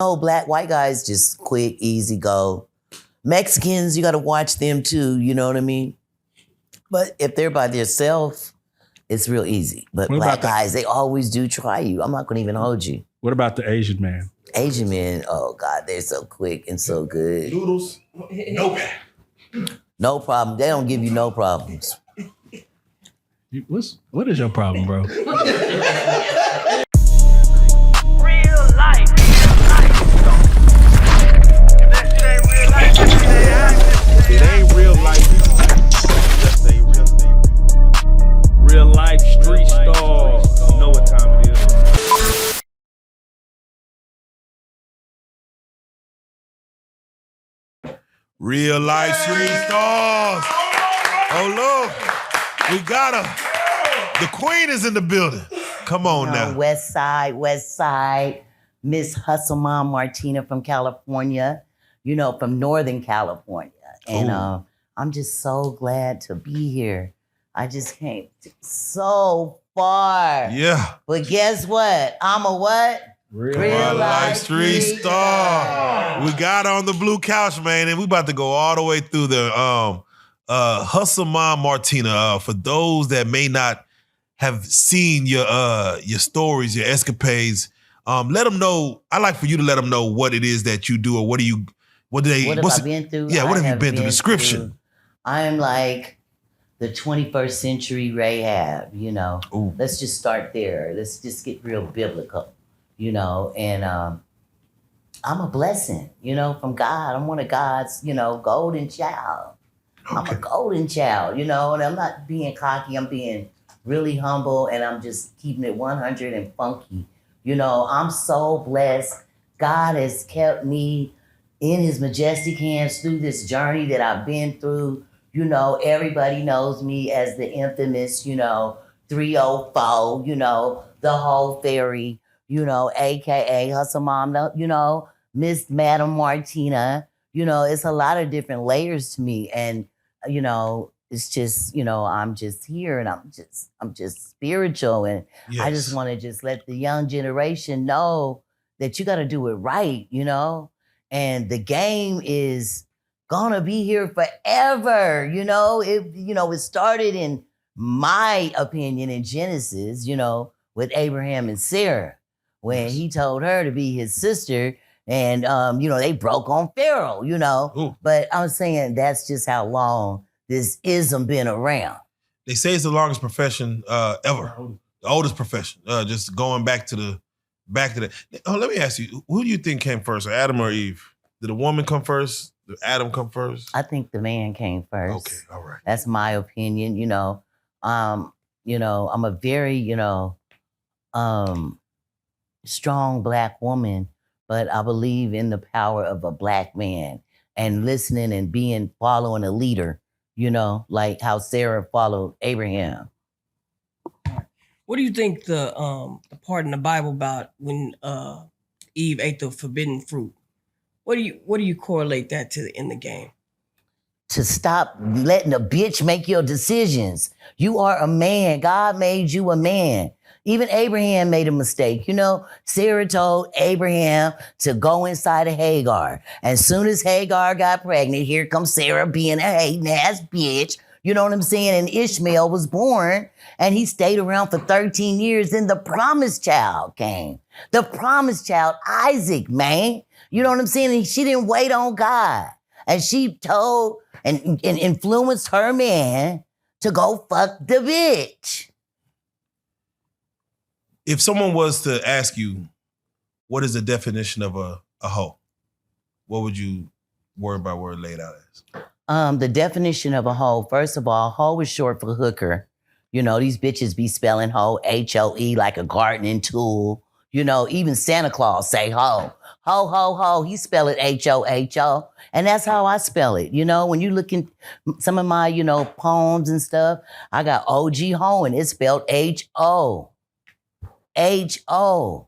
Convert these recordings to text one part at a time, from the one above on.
Oh, white guys just quick, easy go. Mexicans, you got to watch them too. You know what I mean? But if they're by themselves, it's real easy. But black guys, they always do try you. I'm not going to even hold you. What about the Asian man? Asian men, oh God, they're so quick and so good. Noodles, no bad. No problem. They don't give you no problems. What is your problem, bro? It ain't real life. Just say Reallyfe Street Starz. You know what time it is. Reallyfe Street Starz. Oh look, we got her. The queen is in the building. Come on now. West Side. Miss Hustle Mom Martina from California. You know, from Northern California. And I'm just so glad to be here. I just came so far. Yeah. But guess what? I'm a what? Reallyfe Street Starz. We got on the blue couch, man, and we about to go all the way through the Hustle Mom Martina. For those that may not have seen your stories, your escapades, let them know. I like for you to let them know what it is that you do, or what have I been through? Yeah, what have you been through? Description. I'm like the 21st century Rahab, you know. Ooh. Let's just start there. Let's just get real biblical, you know. And I'm a blessing, you know, from God. I'm one of God's, you know, golden child. Okay. I'm a golden child, you know, and I'm not being cocky. I'm being really humble, and I'm just keeping it 100 and funky. You know, I'm so blessed. God has kept me in his majestic hands through this journey that I've been through. You know, everybody knows me as the infamous, you know, 304, you know, the whole fairy, you know, AKA Hustle Mom, you know, Miss Madam Martina. You know, it's a lot of different layers to me. And, you know, it's just, you know, I'm just here, and I'm just spiritual. And yes. I just want to just let the young generation know that you got to do it right, you know? And the game is gonna be here forever, you know? It started, in my opinion, in Genesis, you know, with Abraham and Sarah, when he told her to be his sister, and, you know, they broke on Pharaoh, you know? Ooh. But I'm saying that's just how long this ism been around. They say it's the longest profession ever, the oldest profession. Just going back to the. Oh, let me ask you, who do you think came first, Adam or Eve? Did the woman come first? Did Adam come first? I think the man came first. Okay, all right. That's my opinion. You know, I'm a very, you know, strong Black woman, but I believe in the power of a Black man and listening and following a leader, you know, like how Sarah followed Abraham. What do you think the part in the Bible about when Eve ate the forbidden fruit? What do you correlate that to in the game? To stop letting a bitch make your decisions. You are a man. God made you a man. Even Abraham made a mistake. You know, Sarah told Abraham to go inside of Hagar. As soon as Hagar got pregnant, here comes Sarah being a hating ass bitch. You know what I'm saying? And Ishmael was born, and he stayed around for 13 years. Then the promised child came. The promised child, Isaac, man. You know what I'm saying? And she didn't wait on God. And she told and influenced her man to go fuck the bitch. If someone was to ask you, what is the definition of a hoe? What would you word by word lay it out as? The definition of a hoe, first of all, hoe is short for hooker. You know, these bitches be spelling hoe, H-O-E, like a gardening tool. You know, even Santa Claus say hoe. Ho, ho, ho, he spell it H-O-H-O. And that's how I spell it. You know, when you look in some of my, you know, poems and stuff, I got O-G hoe, and it's spelled H-O. H-O.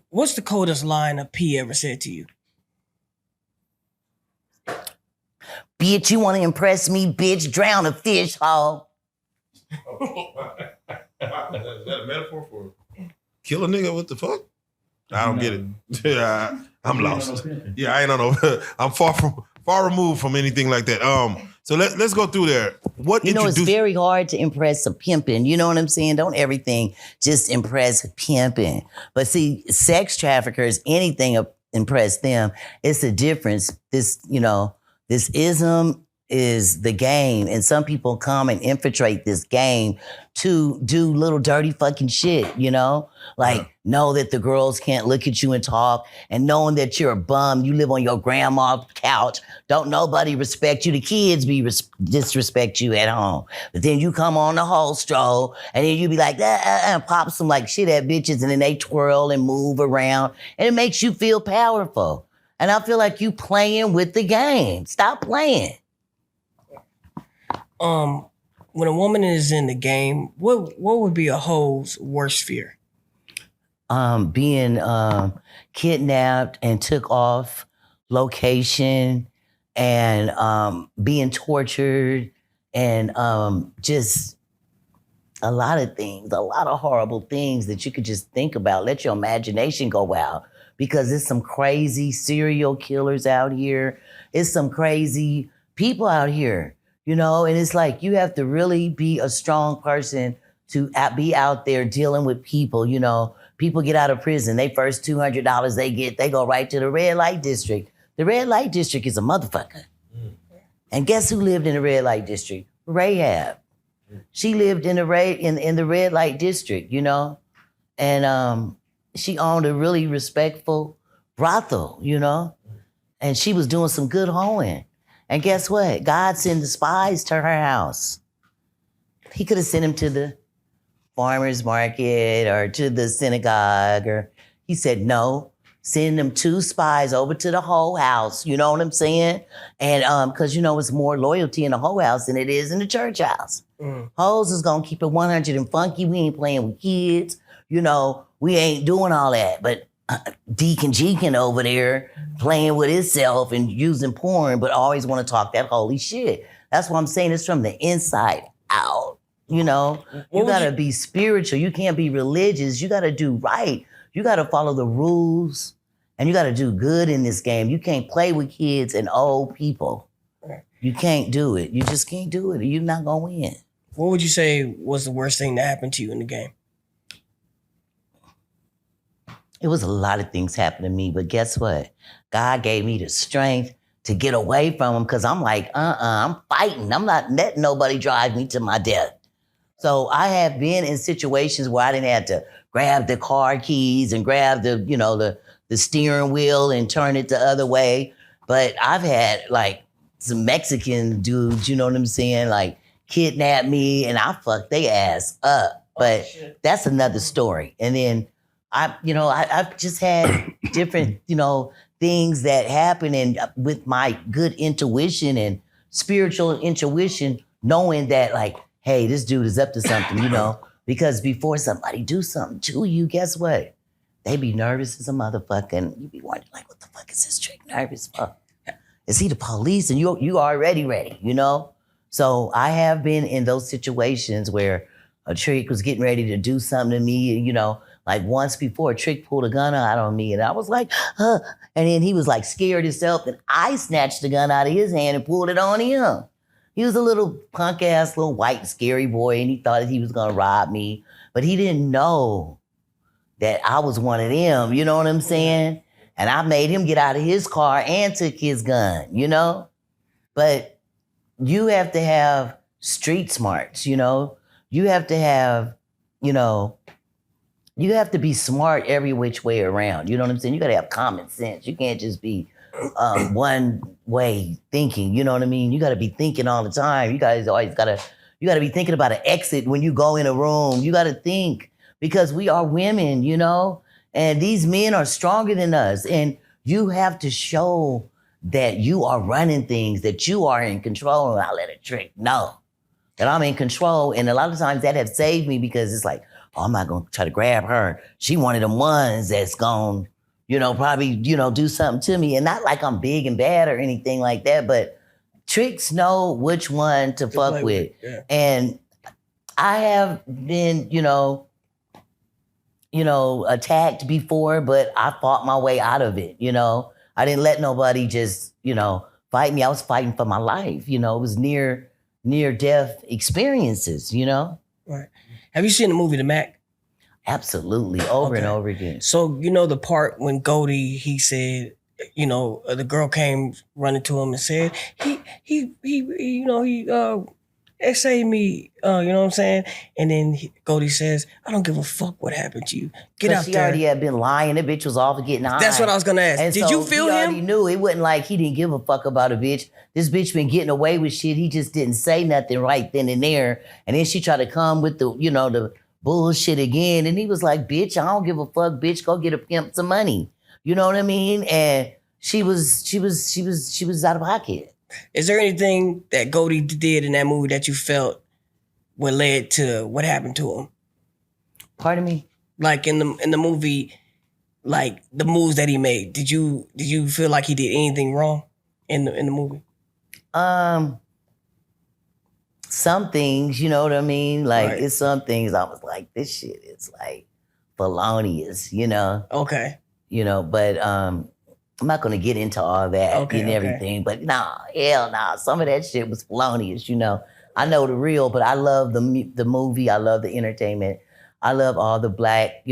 What's the coldest line a P ever said to you? Bitch, you want to impress me, bitch? Drown a fish, hoe. Is that a metaphor for kill a nigga? What the fuck? I don't get it. Yeah, I'm lost. Yeah, I ain't on no. I'm far removed from anything like that. So let's go through there. What You know, it's introduced? very hard to impress a pimping. You know what I'm saying? Don't everything just impress pimping. But see, sex traffickers, anything impress them. It's a difference. This ism is the game. And some people come and infiltrate this game to do little dirty fucking shit, you know? Like, know that the girls can't look at you and talk, and knowing that you're a bum, you live on your grandma's couch, don't nobody respect you, the kids disrespect you at home. But then you come on the whole stroll, and then you be like, and pop some like shit at bitches, and then they twirl and move around, and it makes you feel powerful. And I feel like you playing with the game. Stop playing. When a woman is in the game, what would be a hoe's worst fear? Being kidnapped and took off location, and being tortured, and just a lot of things, a lot of horrible things that you could just think about. Let your imagination go out, because there's some crazy serial killers out here. It's some crazy people out here. You know, and it's like you have to really be a strong person to be out there dealing with people. You know, people get out of prison. They first $200 they go right to the red light district. The red light district is a motherfucker. And guess who lived in the red light district? Rahab. She lived in the red light district, you know, and she owned a really respectful brothel, you know, and she was doing some good hoeing. And guess what? God sent the spies to her house. He could have sent him to the farmer's market or to the synagogue, or he said, no, send them 2 spies over to the whole house. You know what I'm saying? And because, you know, it's more loyalty in the whole house than it is in the church house. Hoes is going to keep it 100 and funky. We ain't playing with kids. You know, we ain't doing all that. But Deacon Jeekin over there playing with himself and using porn, but always want to talk that holy shit. That's what I'm saying. It's from the inside out. You know, you gotta be spiritual. You can't be religious. You gotta do right. You gotta follow the rules, and you gotta do good in this game. You can't play with kids and old people. You can't do it. You just can't do it. You're not gonna win. What would you say was the worst thing that happened to you in the game? It was a lot of things happened to me, but guess what? God gave me the strength to get away from them, because I'm like, I'm fighting. I'm not letting nobody drive me to my death. So I have been in situations where I didn't have to grab the car keys and grab the steering wheel and turn it the other way. But I've had like some Mexican dudes, you know what I'm saying, like kidnap me, and I fucked their ass up. But that's another story. And then I've just had different, things that happen, and with my good intuition and spiritual intuition, knowing that like, hey, this dude is up to something, because before somebody do something to you, guess what? They be nervous as a motherfucker, and you be wondering like, what the fuck is this trick nervous for? Is he the police? And you already ready, So I have been in those situations where a trick was getting ready to do something to me, like once before, a trick pulled a gun out on me, and I was like, huh. And then he was like scared himself, and I snatched the gun out of his hand and pulled it on him. He was a little punk ass, little white, scary boy, and he thought that he was gonna rob me, but he didn't know that I was one of them, you know what I'm saying? And I made him get out of his car and took his gun, But you have to have street smarts, You have to have, you have to be smart every which way around. You know what I'm saying? You gotta have common sense. You can't just be one way thinking. You know what I mean? You gotta be thinking all the time. You guys always gotta be thinking about an exit when you go in a room. You gotta think, because we are women, and these men are stronger than us. And you have to show that you are running things, that you are in control. And I let a trick know that I'm in control. And a lot of times that has saved me, because it's like, oh, I'm not gonna try to grab her. She one of them ones that's gonna, probably, do something to me. And not like I'm big and bad or anything like that, but tricks know which one to fuck with. Yeah. And I have been, attacked before, but I fought my way out of it, I didn't let nobody just, fight me. I was fighting for my life, it was near death experiences, Right. Have you seen the movie The Mac? Absolutely, over and over again. So the part when Goldie, he said, the girl came running to him and said, he essayed me, you know what I'm saying? And then Goldie says, I don't give a fuck what happened to you. Get out She there. already had been lying. The bitch was off of getting high. That's what I was gonna ask. And Did you feel he him? already knew. It wasn't like he didn't give a fuck about a bitch. This bitch been getting away with shit. He just didn't say nothing right then and there. And then she tried to come with the bullshit again. And he was like, bitch, I don't give a fuck, bitch. Go get a pimp some money. You know what I mean? And she was out of pocket. Is there anything that Goldie did in that movie that you felt what led to what happened to him? Pardon me? Like in the movie, like the moves that he made, did you feel like he did anything wrong in the movie? Some things, you know what I mean? Like Right. it's some things I was like, this shit is like felonious, Okay. But I'm not gonna get into all that and everything. But hell nah. Some of that shit was felonious, I know the real, but I love the movie. I love the entertainment. I love all the black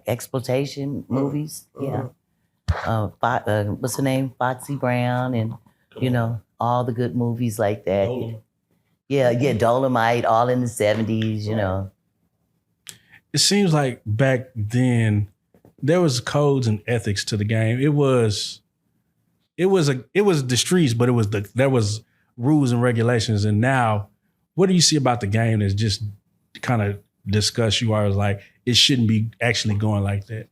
exploitation movies. Yeah. What's her name? Foxy Brown and all the good movies like that. Dolomite. Yeah, Dolomite, all in the 70s, It seems like back then there was codes and ethics to the game. It was the streets, but there was rules and regulations. And now, what do you see about the game that's just kind of discuss you are as like it shouldn't be actually going like that?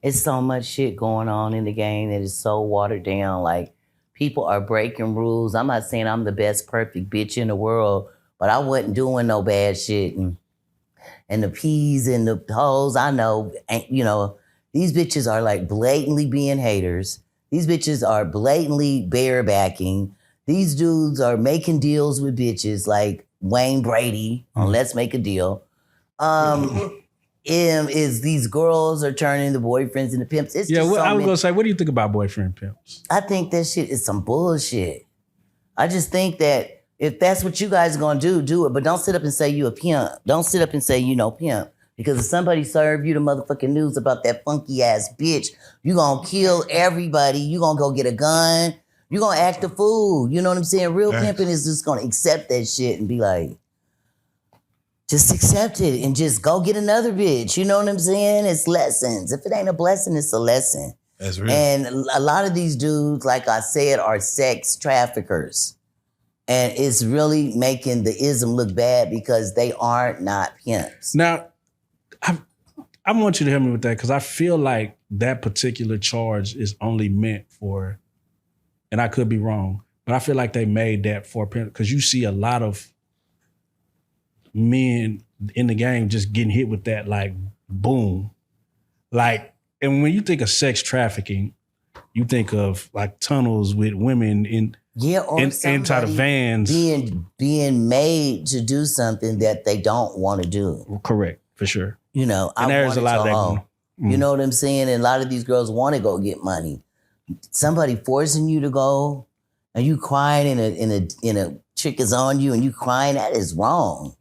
It's so much shit going on in the game that is so watered down. Like, people are breaking rules. I'm not saying I'm the best perfect bitch in the world, but I wasn't doing no bad shit. And the P's and the hoes, I know, these bitches are like blatantly being haters. These bitches are blatantly barebacking. These dudes are making deals with bitches like Wayne Brady on Let's Make a Deal. Is these girls are turning the boyfriends into pimps. It's just I was gonna say, what do you think about boyfriend pimps? I think that shit is some bullshit. I just think that if that's what you guys are gonna do it. But don't sit up and say you a pimp. Don't sit up and say you no pimp. Because if somebody serve you the motherfucking news about that funky ass bitch, you gonna kill everybody. You gonna go get a gun. You gonna act a fool. You know what I'm saying? Real pimping is just gonna accept that shit and be like, just accept it and just go get another bitch. You know what I'm saying? It's lessons. If it ain't a blessing, it's a lesson. That's real. And a lot of these dudes, like I said, are sex traffickers. And it's really making the ism look bad because they are not pimps. Now, I want you to help me with that because I feel like that particular charge is only meant for, and I could be wrong, but I feel like they made that for pimp because you see a lot of men in the game just getting hit with that like boom. Like, and when you think of sex trafficking, you think of like tunnels with women inside of vans. Being made to do something that they don't want to do. Correct, for sure. And there's a lot of that going on. You know what I'm saying? And a lot of these girls want to go get money. Somebody forcing you to go and you crying in a chick is on you and you crying, that is wrong.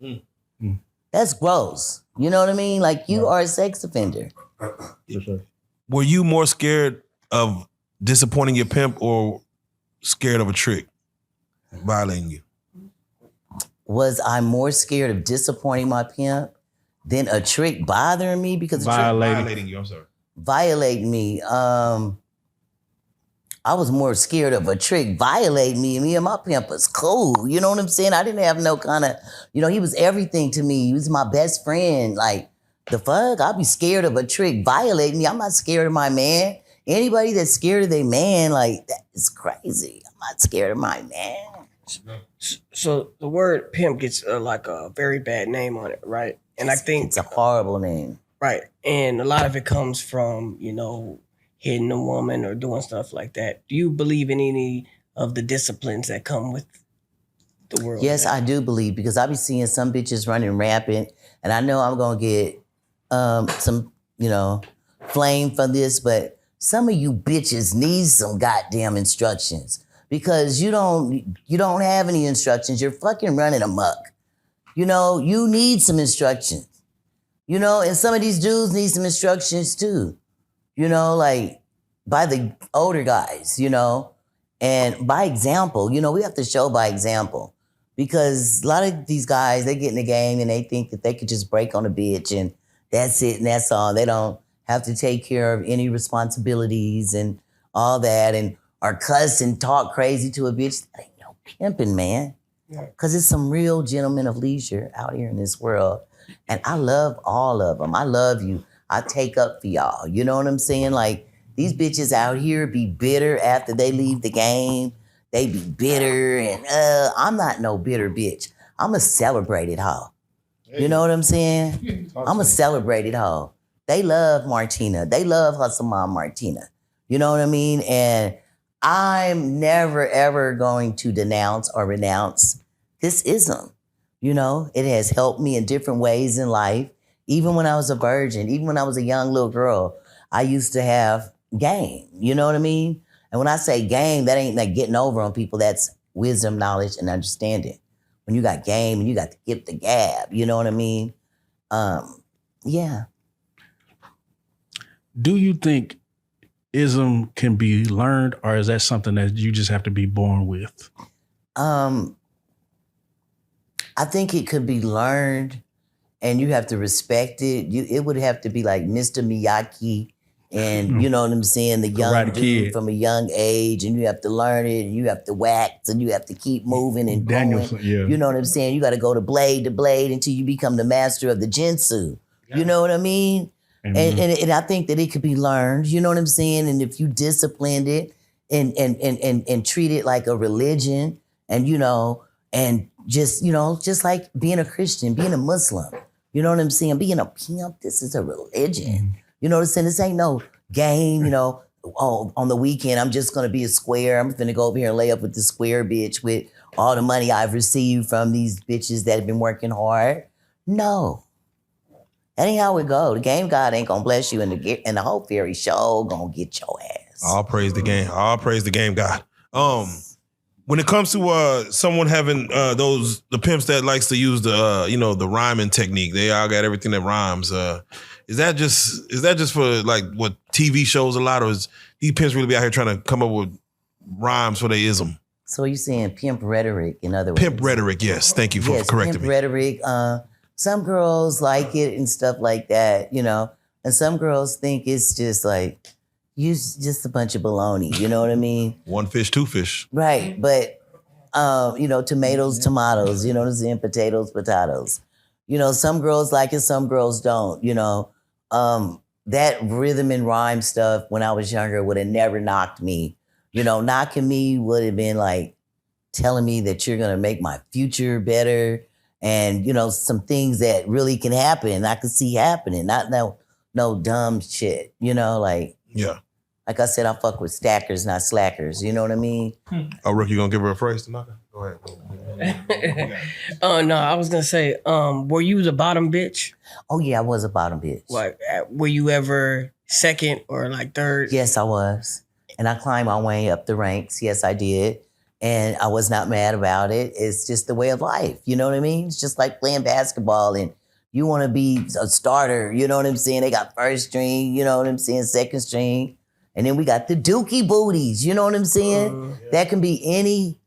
That's gross. You know what I mean? Like, you are a sex offender. For sure. Were you more scared of disappointing your pimp or scared of a trick violating you? Was I more scared of disappointing my pimp than a trick bothering me? Because Violating you, I'm sorry. Violating me. I was more scared of a trick violating me. Me and my pimp was cool. You know what I'm saying? I didn't have no kind of, he was everything to me. He was my best friend. Like, the fuck? I'd be scared of a trick violating me. I'm not scared of my man. Anybody that's scared of their man, like, that is crazy. I'm not scared of my man. So the word pimp gets like a very bad name on it, right? And I think it's a horrible name. Right. And a lot of it comes from, hitting a woman or doing stuff like that. Do you believe in any of the disciplines that come with the world. Yes, now. I do believe, because I be seeing some bitches running rampant, and I know I'm gonna get some, flame for this, but some of you bitches need some goddamn instructions, because you don't have any instructions. You're fucking running amok. You need some instructions. And some of these dudes need some instructions too. Like by the older guys, and by example. We have to show by example, because a lot of these guys, they get in the game and they think that they could just break on a bitch and that's it and that's all. They don't have to take care of any responsibilities and all that, and are cuss and talk crazy to a bitch. That ain't no pimping, man. Because it's some real gentlemen of leisure out here in this world. And I love all of them. I love you. I take up for y'all. You know what I'm saying? Like, these bitches out here be bitter after they leave the game. They be bitter, and I'm not no bitter bitch. I'm a celebrated hoe. You know what I'm saying? I'm a celebrated hoe. They love Martina. They love Hustle Mom Martina. You know what I mean? And I'm never, ever going to denounce or renounce this ism. It has helped me in different ways in life. Even when I was a virgin, even when I was a young little girl, I used to have game. You know what I mean? And when I say game, that ain't like getting over on people. That's wisdom, knowledge, and understanding. When you got game and you got to give the gab, you know what I mean? Yeah. Do you think ism can be learned, or is that something that you just have to be born with? I think it could be learned, and you have to respect it. It would have to be like Mr. Miyagi, and you know what I'm saying, the young Karate dude Kid. from a young age, and you have to learn it, and you have to wax, and you have to keep moving and going. Danielson, yeah. You know what I'm saying? You got to go to blade until you become the master of the jinsu. You know what I mean? And I think that it could be learned. You know what I'm saying? And if you disciplined it and treat it like a religion, and and just like being a Christian, being a Muslim. You know what I'm saying? Being a pimp, this is a religion. You know what I'm saying? This ain't no game, on the weekend, I'm just gonna be a square. I'm gonna go over here and lay up with the square bitch with all the money I've received from these bitches that have been working hard. No. That ain't how it go. The game God ain't gonna bless you, and the whole fairy show gonna get your ass. All praise the game. All praise the game, God. When it comes to someone having the pimps that likes to use the rhyming technique, they all got everything that rhymes. Is that just for like what TV shows a lot, or is these pimps really be out here trying to come up with rhymes for their ism? So you're saying pimp rhetoric, in other words? Pimp rhetoric, yes. Thank you for correcting pimp me. Rhetoric. Some girls like it and stuff like that, and some girls think it's just like, just a bunch of baloney, you know what I mean? One fish, two fish. Right, but, tomatoes, tomatoes, you know what I'm saying? Potatoes, potatoes. Some girls like it, some girls don't, that rhythm and rhyme stuff when I was younger would have never knocked me. Knocking me would have been like telling me that you're going to make my future better. And, some things that really can happen, I could see happening. Not no dumb shit, Yeah. Like I said, I fuck with stackers, not slackers. You know what I mean? Oh, Rick, you gonna give her a phrase to knock her? Go ahead. No, I was gonna say, were you the bottom bitch? Oh yeah, I was a bottom bitch. Like, were you ever second or like third? Yes, I was. And I climbed my way up the ranks. Yes, I did. And I was not mad about it. It's just the way of life. You know what I mean? It's just like playing basketball, and you want to be a starter. You know what I'm saying? They got first string, you know what I'm saying? Second string. And then we got the dookie booties. You know what I'm saying? That can be any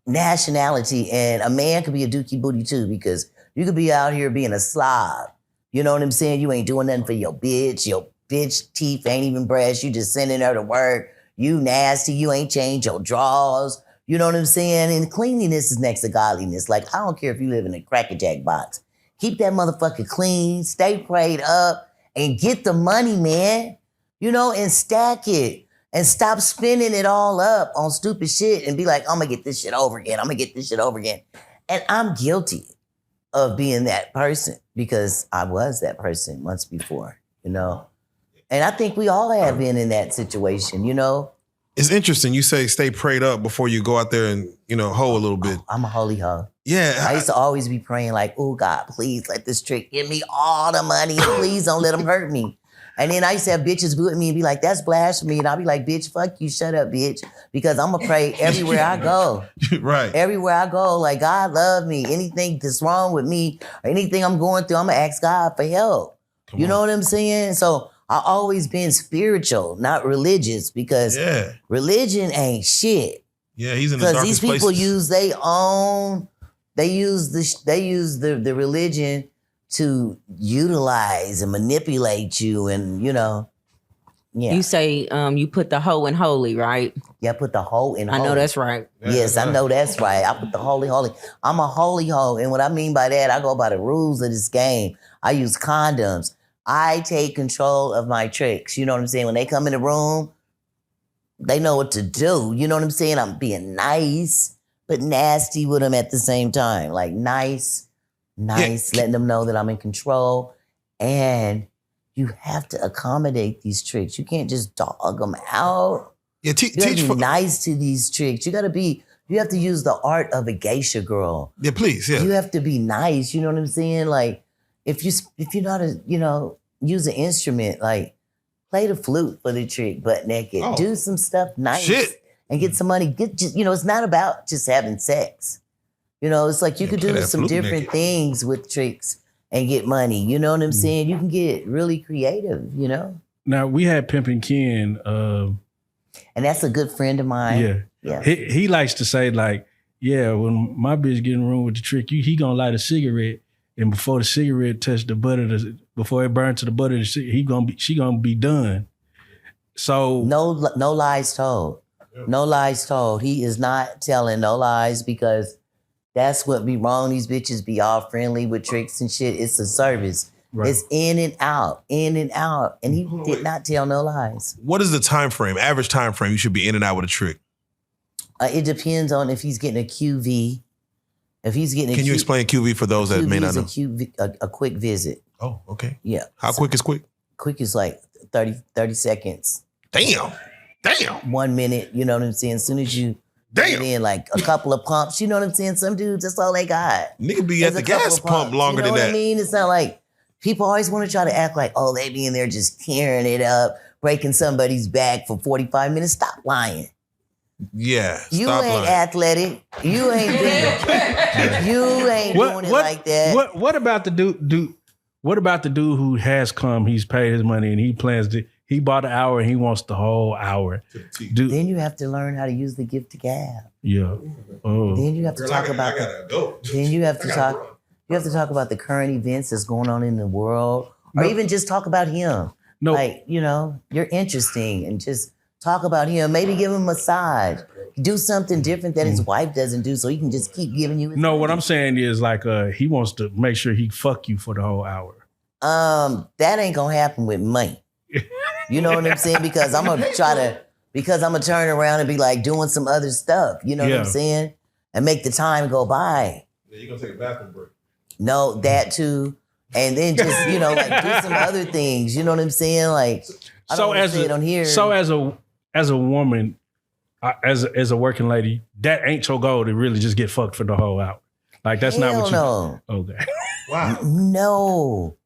nationality. And a man could be a dookie booty too, because you could be out here being a slob. You know what I'm saying? You ain't doing nothing for your bitch. Your bitch teeth ain't even brushed. You just sending her to work. You nasty, you ain't changed your drawers. You know what I'm saying? And cleanliness is next to godliness. Like, I don't care if you live in a Cracker Jack box. Keep that motherfucker clean, stay prayed up, and get the money, man. And stack it. And stop spending it all up on stupid shit and be like, I'm gonna get this shit over again. I'm gonna get this shit over again. And I'm guilty of being that person, because I was that person once before, And I think we all have been in that situation, It's interesting. You say stay prayed up before you go out there and, hoe a little bit. I'm a holy hoe. Yeah. I used to always be praying like, oh God, please let this trick give me all the money and please don't let them hurt me. And then I used to have bitches with me and be like, that's blasphemy. And I'll be like, bitch, fuck you, shut up, bitch. Because I'm going to pray everywhere I go. Right. Everywhere I go, like, God love me. Anything that's wrong with me or anything I'm going through, I'm going to ask God for help. You know what I'm saying? So I always been spiritual, not religious, because religion ain't shit. Yeah, he's in the darkest places. Because these people use their own, they use the religion to utilize and manipulate you, and Yeah. You say you put the hoe in holy, right? Yeah, I put the hoe in holy. I know that's right. Yes, I know that's right. I put the holy. I'm a holy hoe. And what I mean by that, I go by the rules of this game. I use condoms. I take control of my tricks. You know what I'm saying? When they come in the room, they know what to do. You know what I'm saying? I'm being nice, but nasty with them at the same time. Like nice, letting them know that I'm in control. And you have to accommodate these tricks. You can't just dog them out. Yeah, you have to be nice to these tricks. You have to use the art of a geisha girl. Yeah, please, yeah. You have to be nice, you know what I'm saying? Like, if you know how to, use an instrument, like, play the flute for the trick butt naked. Oh. Do some stuff nice. Shit. And get some money. It's not about just having sex. It's like you could do some different things with tricks and get money. You know what I'm saying? You can get really creative, Now, we had Pimping Ken. And that's a good friend of mine. Yeah. He likes to say, like, yeah, when my bitch get in the room with the trick, he gonna light a cigarette, and before the cigarette touch the butt of before it burn to the butt of the cigarette, she gonna be done. So no lies told. No lies told. He is not telling no lies, because that's what be wrong. These bitches be all friendly with tricks and shit. It's a service. Right. It's in and out. And he did not tell no lies. What is the time frame, average time frame you should be in and out with a trick? It depends on if he's getting a QV. If he's getting Can you explain QV for those that may not know? A quick visit. Oh, okay. Yeah. How quick is quick? Quick is like 30 seconds. Damn. 1 minute, you know what I'm saying? As soon as you get in, like a couple of pumps, you know what I'm saying? Some dudes, that's all they got. Nigga be at the gas pump longer than that. You know what I mean? It's not like, people always want to try to act like, oh, they be in there just tearing it up, breaking somebody's back for 45 minutes. Stop lying. Yeah, you ain't lying. Athletic. You ain't doing it like that. What about the dude? What about the dude who has come? He's paid his money and he plans to. He bought an hour and he wants the whole hour. Then you have to learn how to use the gift to gab. Yeah. Oh. Then you have to talk about. Then you have to talk. You have to talk about the current events that's going on in the world, or even just talk about him. No. Like, you're interesting, and just talk about him. Maybe give him a massage. Do something different that his wife doesn't do, so he can just keep giving you his money. What I'm saying is, like, he wants to make sure he fuck you for the whole hour. That ain't gonna happen with money. You know what I'm saying? Because I'm gonna turn around and be like doing some other stuff. You know what I'm saying? And make the time go by. Yeah, you're gonna take a bathroom break. No, that too. And then just, like do some other things. You know what I'm saying? Like, I don't want to say it on here. So as a woman, as a working lady, that ain't your goal to really just get fucked for the whole hour. Like, that's not what you... No. Okay. Wow. No.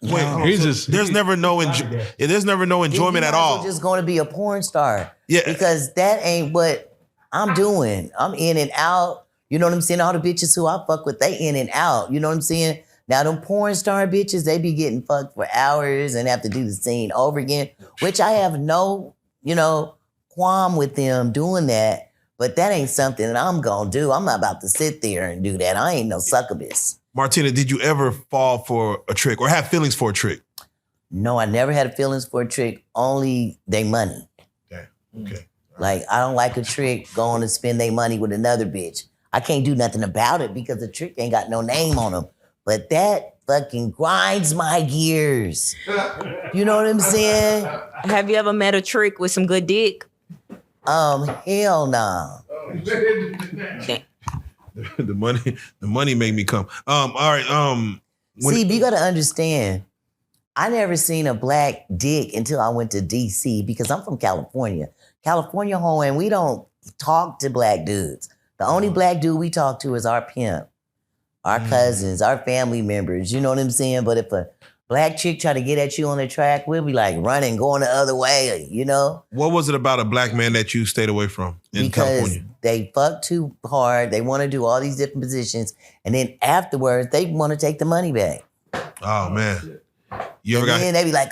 Wait, there's never no enjoyment at all. Just going to be a porn star. Yeah. Because that ain't what I'm doing. I'm in and out. You know what I'm saying? All the bitches who I fuck with, they in and out. You know what I'm saying? Now, them porn star bitches, they be getting fucked for hours and have to do the scene over again, which I have no, qualm with them doing that. But that ain't something that I'm going to do. I'm not about to sit there and do that. I ain't no succubus. Martina, did you ever fall for a trick or have feelings for a trick? No, I never had feelings for a trick. Only they money. Okay. Like, I don't like a trick going to spend their money with another bitch. I can't do nothing about it because the trick ain't got no name on them. But that fucking grinds my gears. You know what I'm saying? Have you ever met a trick with some good dick? Hell no. The money made me come. All right. See, you gotta understand, I never seen a black dick until I went to DC because I'm from California. California home, and we don't talk to black dudes. The only black dude we talk to is our pimp, our cousins, our family members. You know what I'm saying? But if a black chick try to get at you on the track, we'll be like running, going the other way, you know? What was it about a black man that you stayed away from in California? Because they fuck too hard. They want to do all these different positions. And then afterwards, they want to take the money back. Oh, man. You ever And then they be like,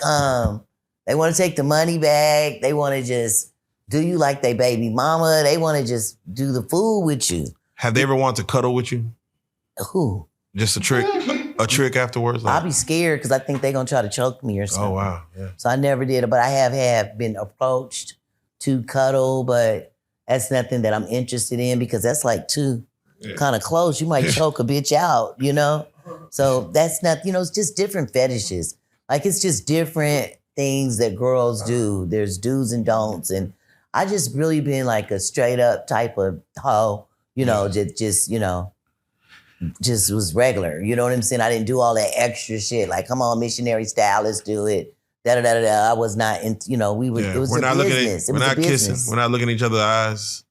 they want to take the money back. They want to just do you like they baby mama. They want to just do the fool with you. Have they ever wanted to cuddle with you? Who? Just a trick afterwards? I'll be scared because I think they're going to try to choke me or something. Oh, wow. Yeah. So I never did it, but I have been approached to cuddle, but that's nothing that I'm interested in because that's like too kind of close. You might choke a bitch out, you know? So that's not, it's just different fetishes. Like it's just different things that girls do. There's do's and don'ts. And I just really been like a straight up type of hoe, just was regular. You know what I'm saying? I didn't do all that extra shit. Like, come on, missionary style, let's do it. Da-da-da-da-da. I was not, it was we're a not business. We're not kissing. We're not looking at each other's eyes.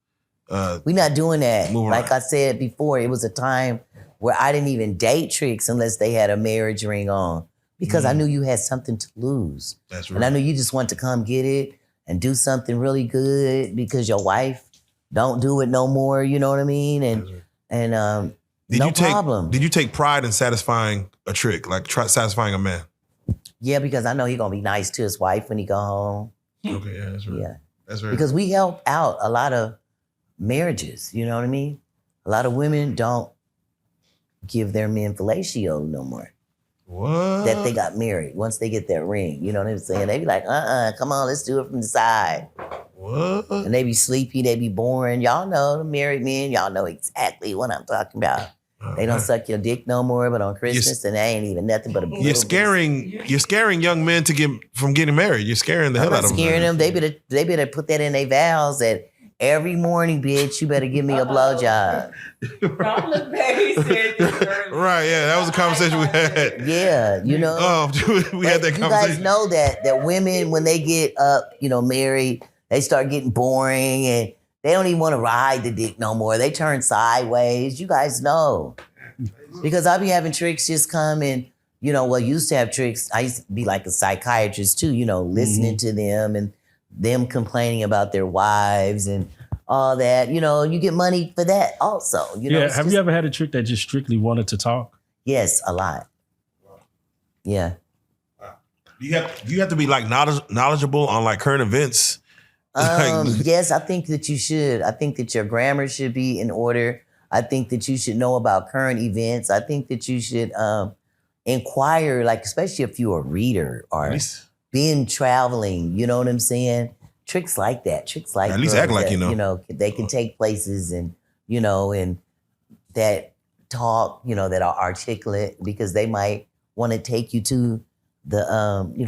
We're not doing that. Like around. I said before, it was a time where I didn't even date tricks unless they had a marriage ring on because I knew you had something to lose. That's right. And I knew you just want to come get it and do something really good because your wife don't do it no more, you know what I mean? And no problem. Did you take pride in satisfying a trick, like satisfying a man? Yeah, because I know he's gonna be nice to his wife when he go home. Okay, yeah, that's right. Yeah. That's right. Because we help out a lot of marriages, you know what I mean? A lot of women don't give their men fellatio no more. What? That they got married once they get that ring. You know what I'm saying? They be like, come on, let's do it from the side. What? And they be sleepy, they be boring. Y'all know, the married men, y'all know exactly what I'm talking about. They don't suck your dick no more, but on Christmas, and they ain't even nothing but a You're scaring young men from getting married. You're scaring the hell out of them. I'm not scaring them. They better put that in their vows that every morning, bitch, you better give me a blowjob. Right, yeah, that was a conversation we had. Yeah, we had that conversation. You guys know that women, when they get up, married, they start getting boring and they don't even want to ride the dick no more. They turn sideways. You guys know. Because I be having tricks just come and, used to have tricks. I used to be like a psychiatrist too, listening to them and them complaining about their wives and all that. You get money for that also. Have you ever had a trick that just strictly wanted to talk? Yes, a lot. Yeah. Do you have to be like knowledgeable on like current events? Yes, I think that you should. I think that your grammar should be in order. I think that you should know about current events. I think that you should inquire, like especially if you're a reader or been traveling. You know what I'm saying? Tricks like that. Tricks like at least act like that, they can take places and and that talk. That are articulate because they might want to take you to the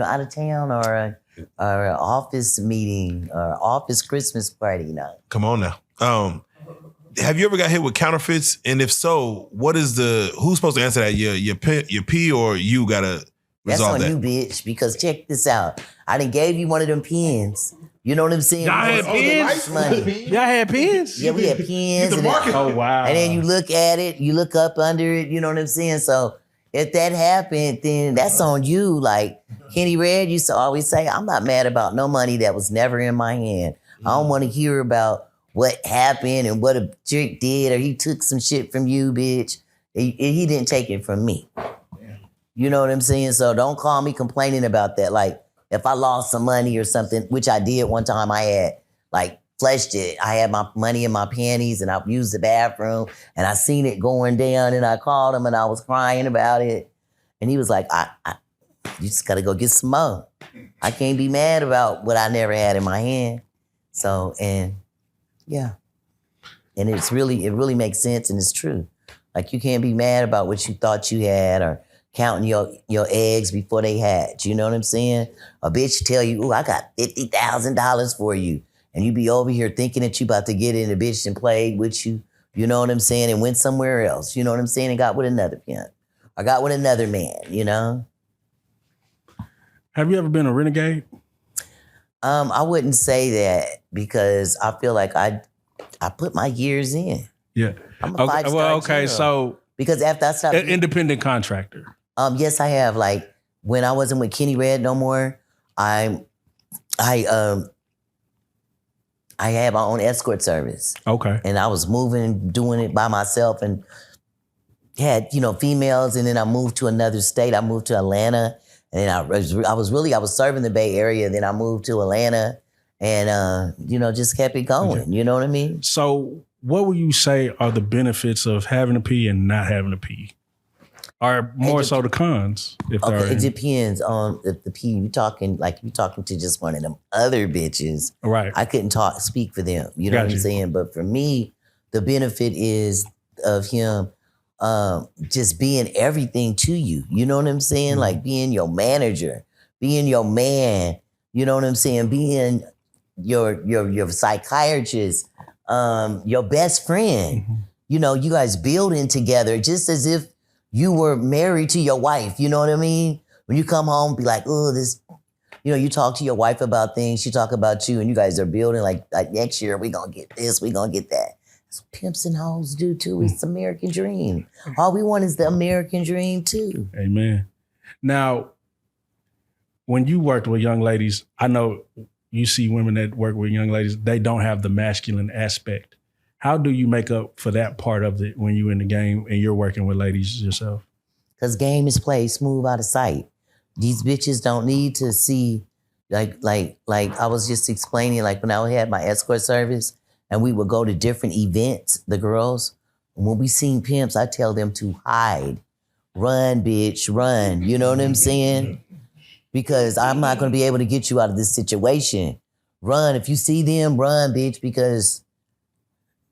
out of town or an office meeting or office Christmas party. Come on now. Have you ever got hit with counterfeits? And if so, who's supposed to answer that? Your P or you gotta resolve that? That's on you, bitch. Because check this out. I done gave you one of them pens. You know what I'm saying? Y'all had pens? Y'all had pens? Yeah, we had pens. Oh, wow. And then you look at it, you look up under it, you know what I'm saying? So if that happened, then that's on you. Like Kenny Red used to always say, I'm not mad about no money that was never in my hand. I don't want to hear about what happened and what a trick did or he took some shit from you, bitch. He didn't take it from me. You know what I'm saying? So don't call me complaining about that. Like if I lost some money or something, which I did one time, I had like fleshed it. I had my money in my panties and I used the bathroom and I seen it going down and I called him and I was crying about it. And he was like, you just gotta go get some more. I can't be mad about what I never had in my hand. So, and yeah. And it really makes sense and it's true. Like you can't be mad about what you thought you had or counting your eggs before they hatch. You know what I'm saying? A bitch tell you, ooh, I got $50,000 for you. And you be over here thinking that you about to get in, a bitch and played with you. You know what I'm saying? And went somewhere else. You know what I'm saying? And got with another pimp. Or got with another man, Have you ever been a renegade? I wouldn't say that because I feel like I put my years in. Yeah. I'm a 5-star Well, okay, general. so Because after I stopped, independent contractor. Yes, I have. Like when I wasn't with Kenny Red no more, I had my own escort service. Okay. And I was moving, doing it by myself, and had females. And then I moved to another state. I moved to Atlanta, and then I was serving the Bay Area. Then I moved to Atlanta, and just kept it going. Okay. You know what I mean? So, what would you say are the benefits of having a P and not having a P? Or more so the cons, if there are Okay, it any. depends on if the P you talking to just one of them other bitches. Right. I couldn't speak for them. You know Got what you. I'm saying? But for me, the benefit is of him just being everything to you. You know what I'm saying? Mm-hmm. Like being your manager, being your man. You know what I'm saying? Being your psychiatrist, your best friend. Mm-hmm. You guys building together just as if you were married to your wife. You know what I mean? When you come home, be like, oh, this, you talk to your wife about things, she talk about you, and you guys are building like next year, we gonna get this, we gonna get that. That's what pimps and hoes do too. It's the American dream. All we want is the American dream too. Amen. Now, when you worked with young ladies, I know you see women that work with young ladies, they don't have the masculine aspect. How do you make up for that part of it when you're in the game and you're working with ladies yourself? Because game is played smooth out of sight. These bitches don't need to see, like I was just explaining, like when I had my escort service and we would go to different events, the girls, when we seen pimps, I tell them to hide. Run, bitch, run. You know what I'm saying? Because I'm not going to be able to get you out of this situation. Run. If you see them, run, bitch, because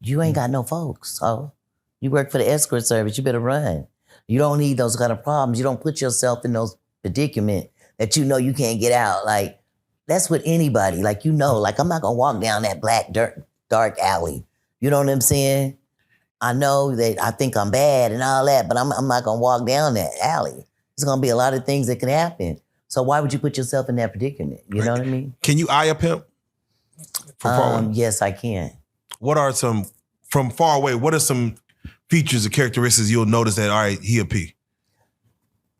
you ain't got no folks. So you work for the escort service, you better run. You don't need those kind of problems. You don't put yourself in those predicament that you can't get out. Like, that's with anybody. Like, I'm not gonna walk down that black, dark alley. You know what I'm saying? I know that I think I'm bad and all that, but I'm not gonna walk down that alley. There's gonna be a lot of things that can happen. So why would you put yourself in that predicament? You know what I mean? Can you eye a pimp from far away? Yes, I can. What are some, from far away, what are some features or characteristics you'll notice that, all right, he a P?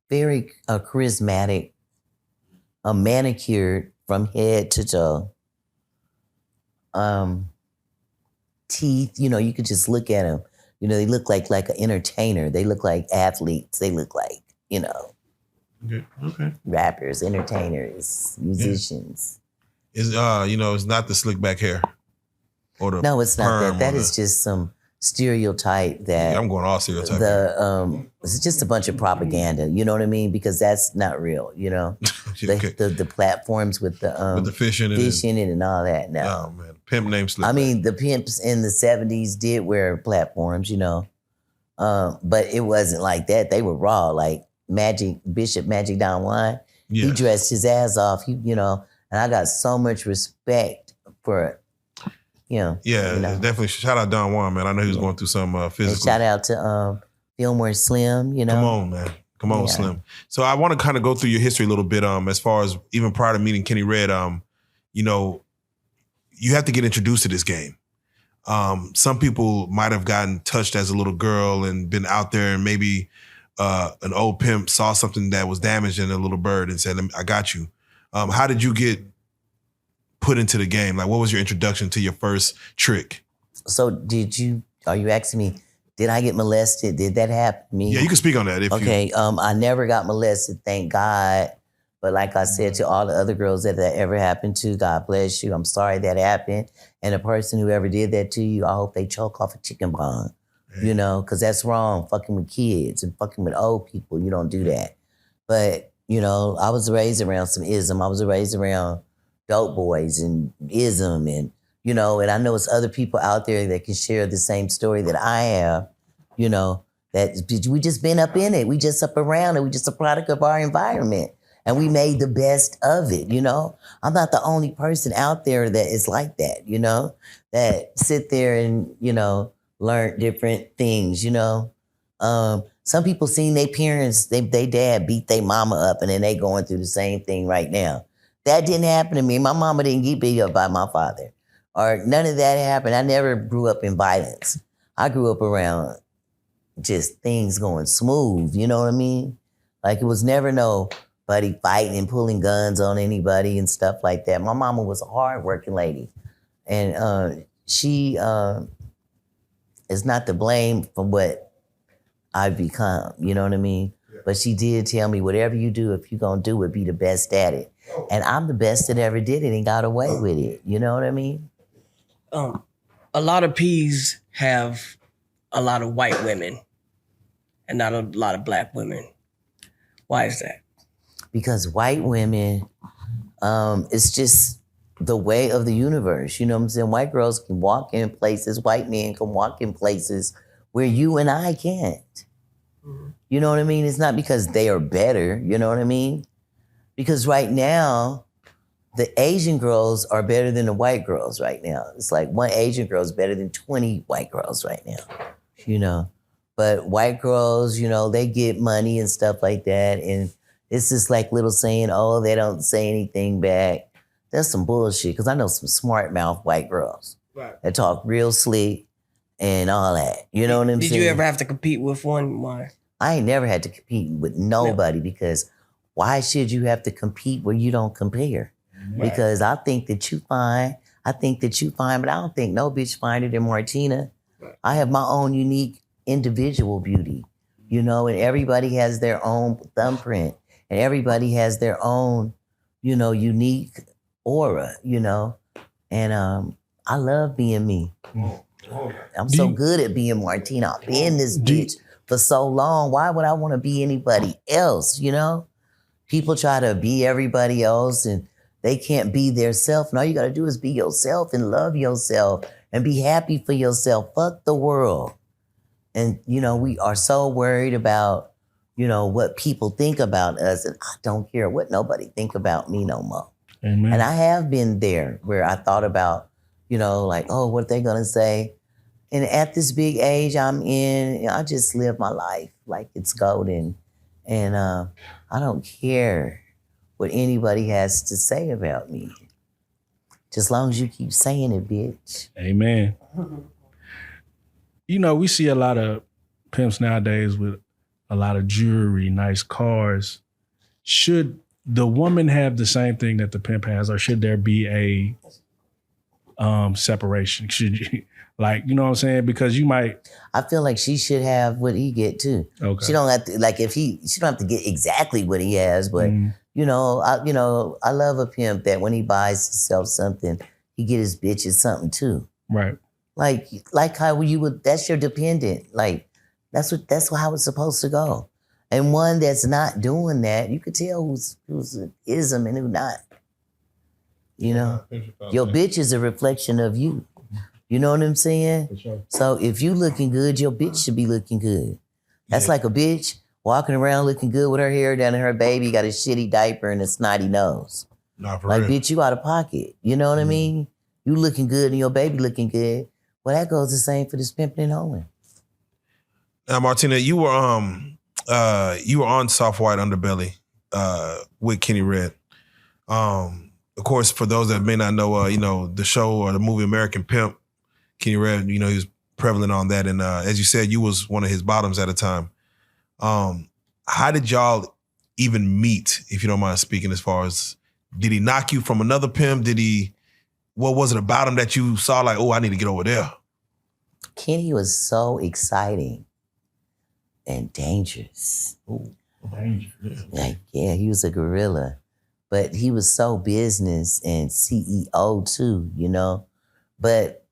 Very charismatic, manicured from head to toe. Teeth, you could just look at them. They look like an entertainer. They look like athletes. They look like, Okay. rappers, entertainers, musicians. It's it's not the slick back hair. Or the No, it's not perm that. That or is just some stereotype that Yeah, I'm going all stereotyping. it's just a bunch of propaganda. You know what I mean? Because that's not real. Okay. The platforms with the fish in it. fish in it and all that. No. Oh man, pimp name slick. I mean, the pimps in the 70s did wear platforms, but it wasn't like that. They were raw, like Bishop Magic Don Juan. Yeah. He dressed his ass off, and I got so much respect for, Yeah, definitely. Shout out Don Juan, man. I know he was going through some and physical. shout out to Fillmore Slim, Come on, man. Come on, Yeah. Slim. So I want to kind of go through your history a little bit. As far as even prior to meeting Kenny Red, you have to get introduced to this game. Some people might have gotten touched as a little girl and been out there, and maybe an old pimp saw something that was damaged in a little bird and said, "I got you." How did you get put into the game? Like, what was your introduction to your first trick? So are you asking me, did I get molested? Did that happen to me? Yeah, you can speak on that. Okay, I never got molested, thank God. But like I said to all the other girls that ever happened to, God bless you. I'm sorry that happened. And the person who ever did that to you, I hope they choke off a chicken bone. Because that's wrong, fucking with kids and fucking with old people. You don't do that. But, I was raised around some ism. I was raised around dope boys and ism and, and I know it's other people out there that can share the same story that I have, that we just been up in it. We just up around it. We just a product of our environment. And we made the best of it, I'm not the only person out there that is like that, that sit there and, learn different things, Some people seen their parents, they dad beat their mama up, and then they going through the same thing right now. That didn't happen to me. My mama didn't get beat up by my father. Or none of that happened. I never grew up in violence. I grew up around just things going smooth, you know what I mean? Like it was never nobody fighting and pulling guns on anybody and stuff like that. My mama was a hardworking lady. And she is not to blame for what I've become, you know what I mean? Yeah. But she did tell me, whatever you do, if you're gonna do it, be the best at it. And I'm the best that ever did it and got away with it. You know what I mean? A lot of P's have a lot of white women and not a lot of black women. Why is that? Because white women, it's just the way of the universe. You know what I'm saying? White girls can walk in places, white men can walk in places where you and I can't. Mm-hmm. You know what I mean? It's not because they are better, you know what I mean? Because right now, the Asian girls are better than the white girls right now. It's like one Asian girl is better than 20 white girls right now, you know? But white girls, you know, they get money and stuff like that. And it's just like little saying, oh, they don't say anything back. That's some bullshit, because I know some smart mouth white girls that talk real slick and all that. You know what I'm saying? Did you ever have to compete with one? Why? I ain't never had to compete with nobody because why should you have to compete where you don't compare? Right. Because I think that you fine. I think that you fine, but I don't think no bitch finer than Martina. Right. I have my own unique individual beauty, you know, and everybody has their own thumbprint and everybody has their own, you know, unique aura, you know, and I love being me. I'm so good at being Martina. I've been this bitch for so long. Why would I want to be anybody else, you know? People try to be everybody else and they can't be their self. And all you got to do is be yourself and love yourself and be happy for yourself. Fuck the world. And, you know, we are so worried about, you know, what people think about us. And I don't care what nobody think about me no more. Amen. And I have been there where I thought about, you know, like, oh, what are they going to say? And at this big age I'm in, you know, I just live my life like it's golden. And I don't care what anybody has to say about me. Just as long as you keep saying it, bitch. Amen. You know, we see a lot of pimps nowadays with a lot of jewelry, nice cars. Should the woman have the same thing that the pimp has, or should there be a separation? Should you, like, you know what I'm saying? Because you might. I feel like she should have what he get too. Okay. She don't have to, like, she don't have to get exactly what he has, but you know, I love a pimp that when he buys himself something, he get his bitches something too. Right. Like how you would, that's your dependent. Like, that's how it's supposed to go. And one that's not doing that, you could tell who's an ism and who not. You know? Your bitch is a reflection of you. You know what I'm saying? For sure. So if you looking good, your bitch should be looking good. That's like a bitch walking around looking good with her hair down and her baby got a shitty diaper and a snotty nose. Not for real. Bitch, you out of pocket. You know what I mean? You looking good and your baby looking good. Well, that goes the same for this pimping and hoeing. Now, Martina, you were on Soft White Underbelly with Kenny Red. Of course, for those that may not know, you know, the show or the movie American Pimp, Kenny Red, you know, he was prevalent on that. And as you said, you was one of his bottoms at a time. How did y'all even meet, if you don't mind speaking, as far as, did he knock you from another pimp? What was it about him that you saw like, oh, I need to get over there? Kenny was so exciting and dangerous. Ooh. Dangerous. Like, yeah, he was a gorilla. But he was so business and CEO too, you know? But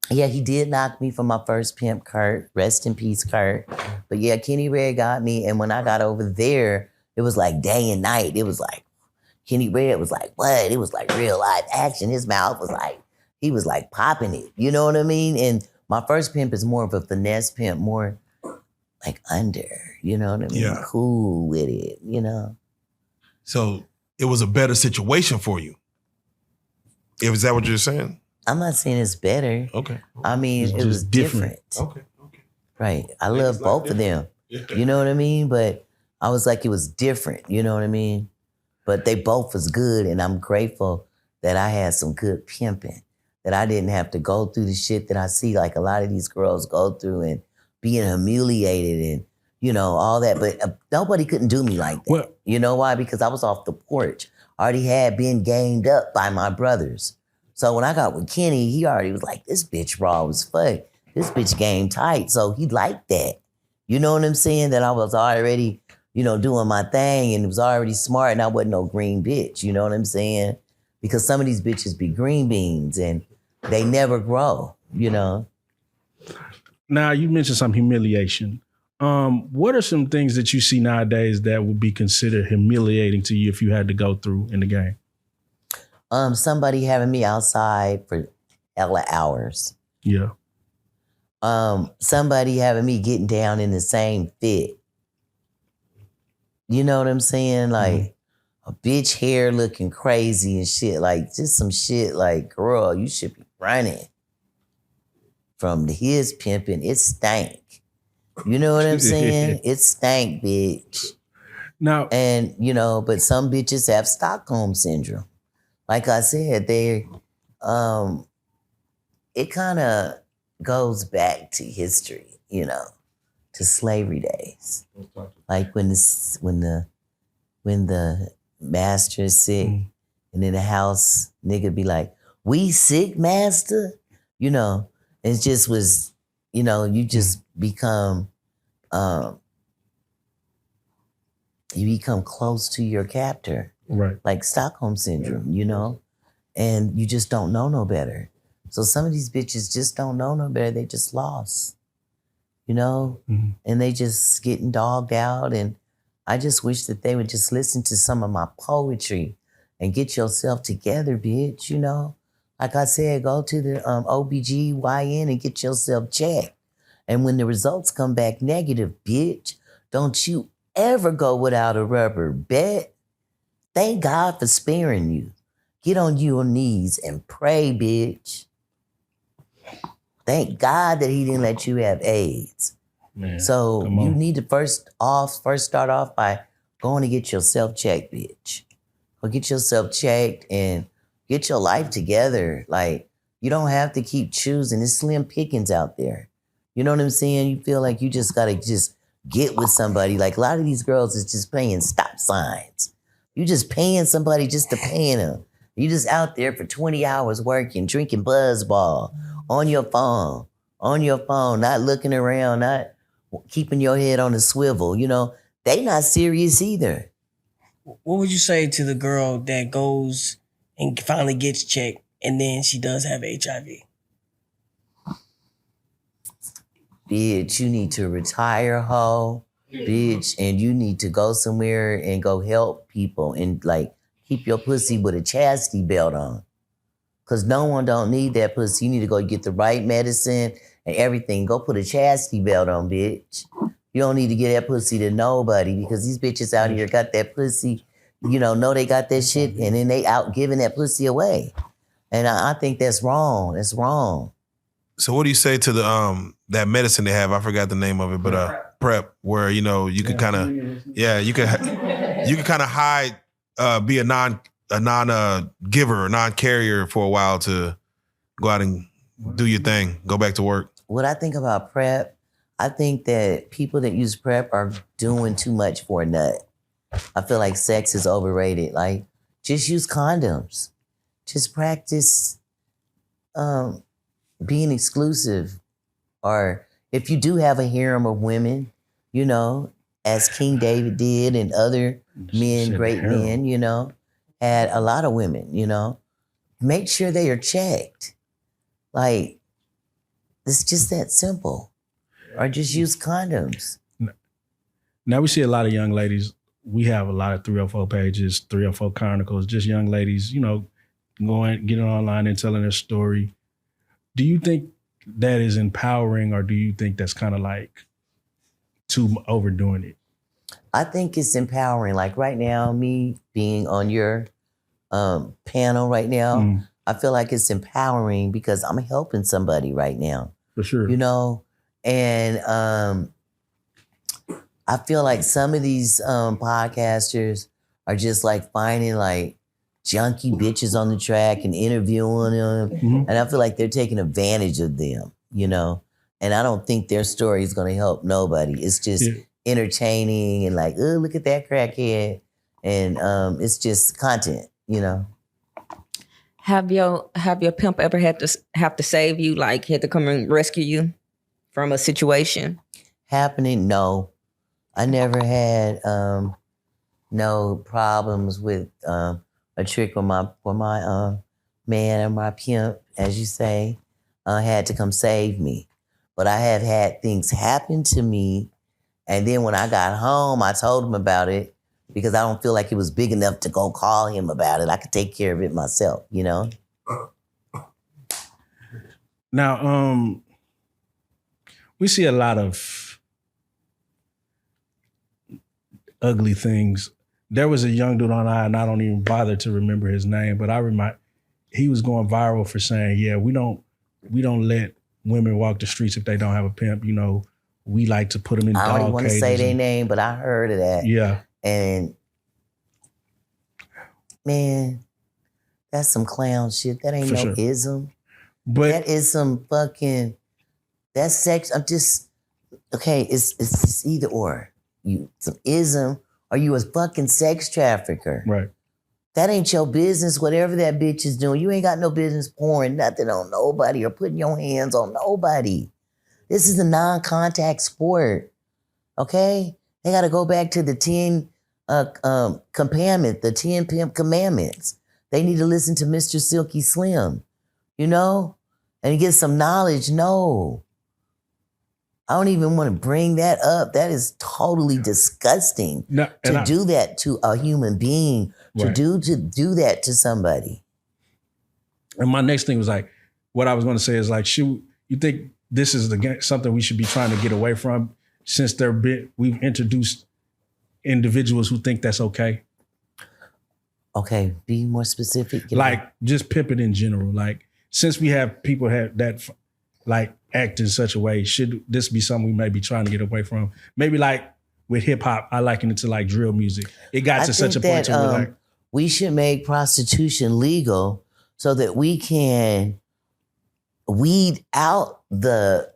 yeah, he did knock me from my first pimp, Kurt. Rest in peace, Kurt. But yeah, Kenny Red got me. And when I got over there, it was like day and night. It was like, Kenny Red was like, what? It was like real live action. His mouth was like, he was like popping it. You know what I mean? And my first pimp is more of a finesse pimp, more like under, you know what I mean? Yeah. Cool with it, you know? So it was a better situation for you. Is that what you're saying? I'm not saying it's better. Okay. I mean, it was different. Okay. Right. I love both of them. You know what I mean? But I was like, it was different. You know what I mean? But they both was good, and I'm grateful that I had some good pimping, that I didn't have to go through the shit that I see like a lot of these girls go through and being humiliated and, you know, all that. But nobody couldn't do me like that. Well, you know why? Because I was off the porch. I already had been gamed up by my brothers. So when I got with Kenny, he already was like, this bitch raw as fuck. This bitch game tight. So he liked that. You know what I'm saying? That I was already, you know, doing my thing and it was already smart and I wasn't no green bitch. You know what I'm saying? Because some of these bitches be green beans and they never grow, you know? Now, you mentioned some humiliation. What are some things that you see nowadays that would be considered humiliating to you if you had to go through in the game? Somebody having me outside for hella hours. Yeah. Somebody having me getting down in the same fit. You know what I'm saying? Like a bitch hair looking crazy and shit. Like just some shit like, girl, you should be running from his pimping. It stank. You know what I'm saying? It stank, bitch. Now, And, you know, but some bitches have Stockholm syndrome. Like I said, it kind of goes back to history, you know, to slavery days. Like when the master is sick and in the house, nigga be like, we sick, master? You know, it just was, you know, you just become close to your captor. right. Like Stockholm syndrome, you know? And you just don't know no better. So some of these bitches just don't know no better. They just lost, you know? Mhm. And they just getting dogged out. And I just wish that they would just listen to some of my poetry and get yourself together, bitch, you know? Like I said, go to the OBGYN and get yourself checked. And when the results come back negative, bitch, don't you ever go without a rubber bet. Thank God for sparing you. Get on your knees and pray, bitch. Thank God that he didn't let you have AIDS. Man, So come you on. need to first start off by going to get yourself checked, bitch. Go get yourself checked and get your life together. Like, you don't have to keep choosing. It's slim pickings out there. You know what I'm saying? You feel like you just gotta just get with somebody. Like a lot of these girls is just paying stop signs. You just paying somebody just to paying them. You just out there for 20 hours working, drinking Buzzball on your phone, not looking around, not keeping your head on a swivel. You know, they not serious either. What would you say to the girl that goes and finally gets checked and then she does have HIV? Bitch, you need to retire, hoe, bitch, and you need to go somewhere and go help people and like keep your pussy with a chastity belt on. Cause no one don't need that pussy. You need to go get the right medicine and everything. Go put a chastity belt on, bitch. You don't need to get that pussy to nobody because these bitches out here got that pussy, you know they got that shit and then they out giving that pussy away. And I think that's wrong. That's wrong. So what do you say to the that medicine they have? I forgot the name of it, but PrEP, where you know you could kind of you could kind of hide, be a non giver or non carrier for a while to go out and do your thing, go back to work. What I think about PrEP, I think that people that use PrEP are doing too much for a nut. I feel like sex is overrated. Like, just use condoms. Just practice being exclusive. Or if you do have a harem of women, you know, as King David did and other men, Shit, great harem. men, you know, had a lot of women, you know, make sure they are checked. Like, it's just that simple. Or just use condoms. Now we see a lot of young ladies. We have a lot of 304 pages, 304 chronicles, just young ladies, you know, getting online and telling their story. Do you think that is empowering or do you think that's kind of like too overdoing it? I think it's empowering. Like right now, me being on your panel right now, I feel like it's empowering because I'm helping somebody right now. For sure. You know? And I feel like some of these podcasters are just like finding like junky bitches on the track and interviewing them. Mhm. And I feel like they're taking advantage of them, you know? And I don't think their story is going to help nobody. It's just entertaining and like, oh, look at that crackhead. And it's just content, you know? Have your pimp ever had to save you, like had to come and rescue you from a situation? Happening? No. I never had no problems with a trick with my man or my pimp, as you say, had to come save me. But I have had things happen to me, and then when I got home, I told him about it because I don't feel like it was big enough to go call him about it. I could take care of it myself, you know? Now, we see a lot of ugly things. There was a young dude online, and I don't even bother to remember his name, but he was going viral for saying, yeah, we don't let women walk the streets if they don't have a pimp. You know, we like to put them in dog cages. I don't want to say their name, but I heard of that. Yeah. And man, that's some clown shit. That ain't For no sure. ism. But That is some fucking, that's sex. I'm just, okay, it's either or. You some ism or you a fucking sex trafficker. right. That ain't your business, whatever that bitch is doing. You ain't got no business pouring nothing on nobody or putting your hands on nobody. This is a non-contact sport, okay? They got to go back to the 10 commandments, the 10 pimp commandments. They need to listen to Mr. Silky Slim, you know? And get some knowledge. No. I don't even want to bring that up. That is totally disgusting to do that to a human being, to do that to somebody. And my next thing was like, what I was going to say is like, you think this is something we should be trying to get away from since we've introduced individuals who think that's okay? Okay, be more specific. Like just pimping in general. Like since we have people that like act in such a way, should this be something we may be trying to get away from? Maybe like with hip hop, I liken it to like drill music. It got to such a point to where like we should make prostitution legal so that we can weed out the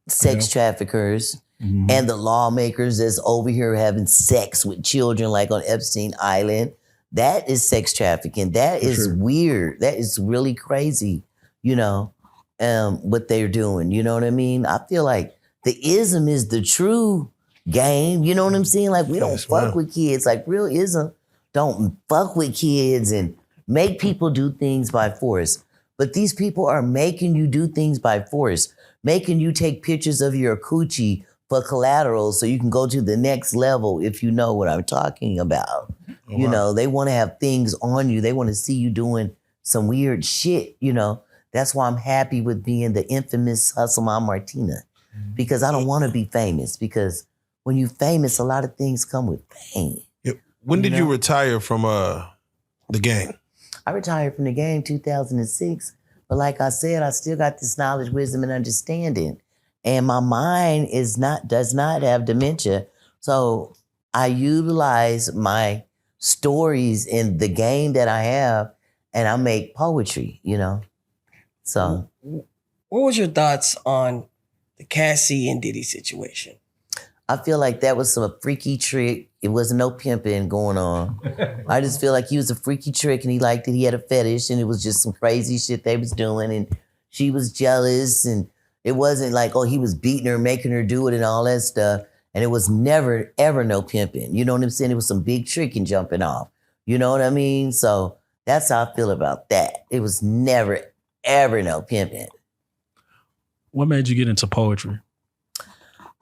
sex traffickers and the lawmakers that's over here having sex with children like on Epstein Island. That is sex trafficking. That is weird. That is really crazy, you know, what they're doing. You know what I mean? I feel like the ism is the true game. You know what I'm saying? Like we don't fuck with kids. Like real ism don't fuck with kids and make people do things by force. But these people are making you do things by force, making you take pictures of your coochie for collateral so you can go to the next level, if you know what I'm talking about. You know, they want to have things on you. They want to see you doing some weird shit, you know. That's why I'm happy with being the infamous Hustle Mom Martina, because I don't want to be famous, because when you're famous, a lot of things come with pain. When did you retire from the game? I retired from the game 2006, but like I said, I still got this knowledge, wisdom, and understanding. And my mind does not have dementia. So I utilize my stories in the game that I have, and I make poetry, you know? So. What was your thoughts on the Cassie and Diddy situation? I feel like that was some freaky trick. It wasn't no pimping going on. I just feel like he was a freaky trick and he liked it. He had a fetish and it was just some crazy shit they was doing and she was jealous and it wasn't like, oh, he was beating her, making her do it and all that stuff. And it was never, ever no pimping. You know what I'm saying? It was some big tricking jumping off. You know what I mean? So that's how I feel about that. It was never, ever no pimping. What made you get into poetry?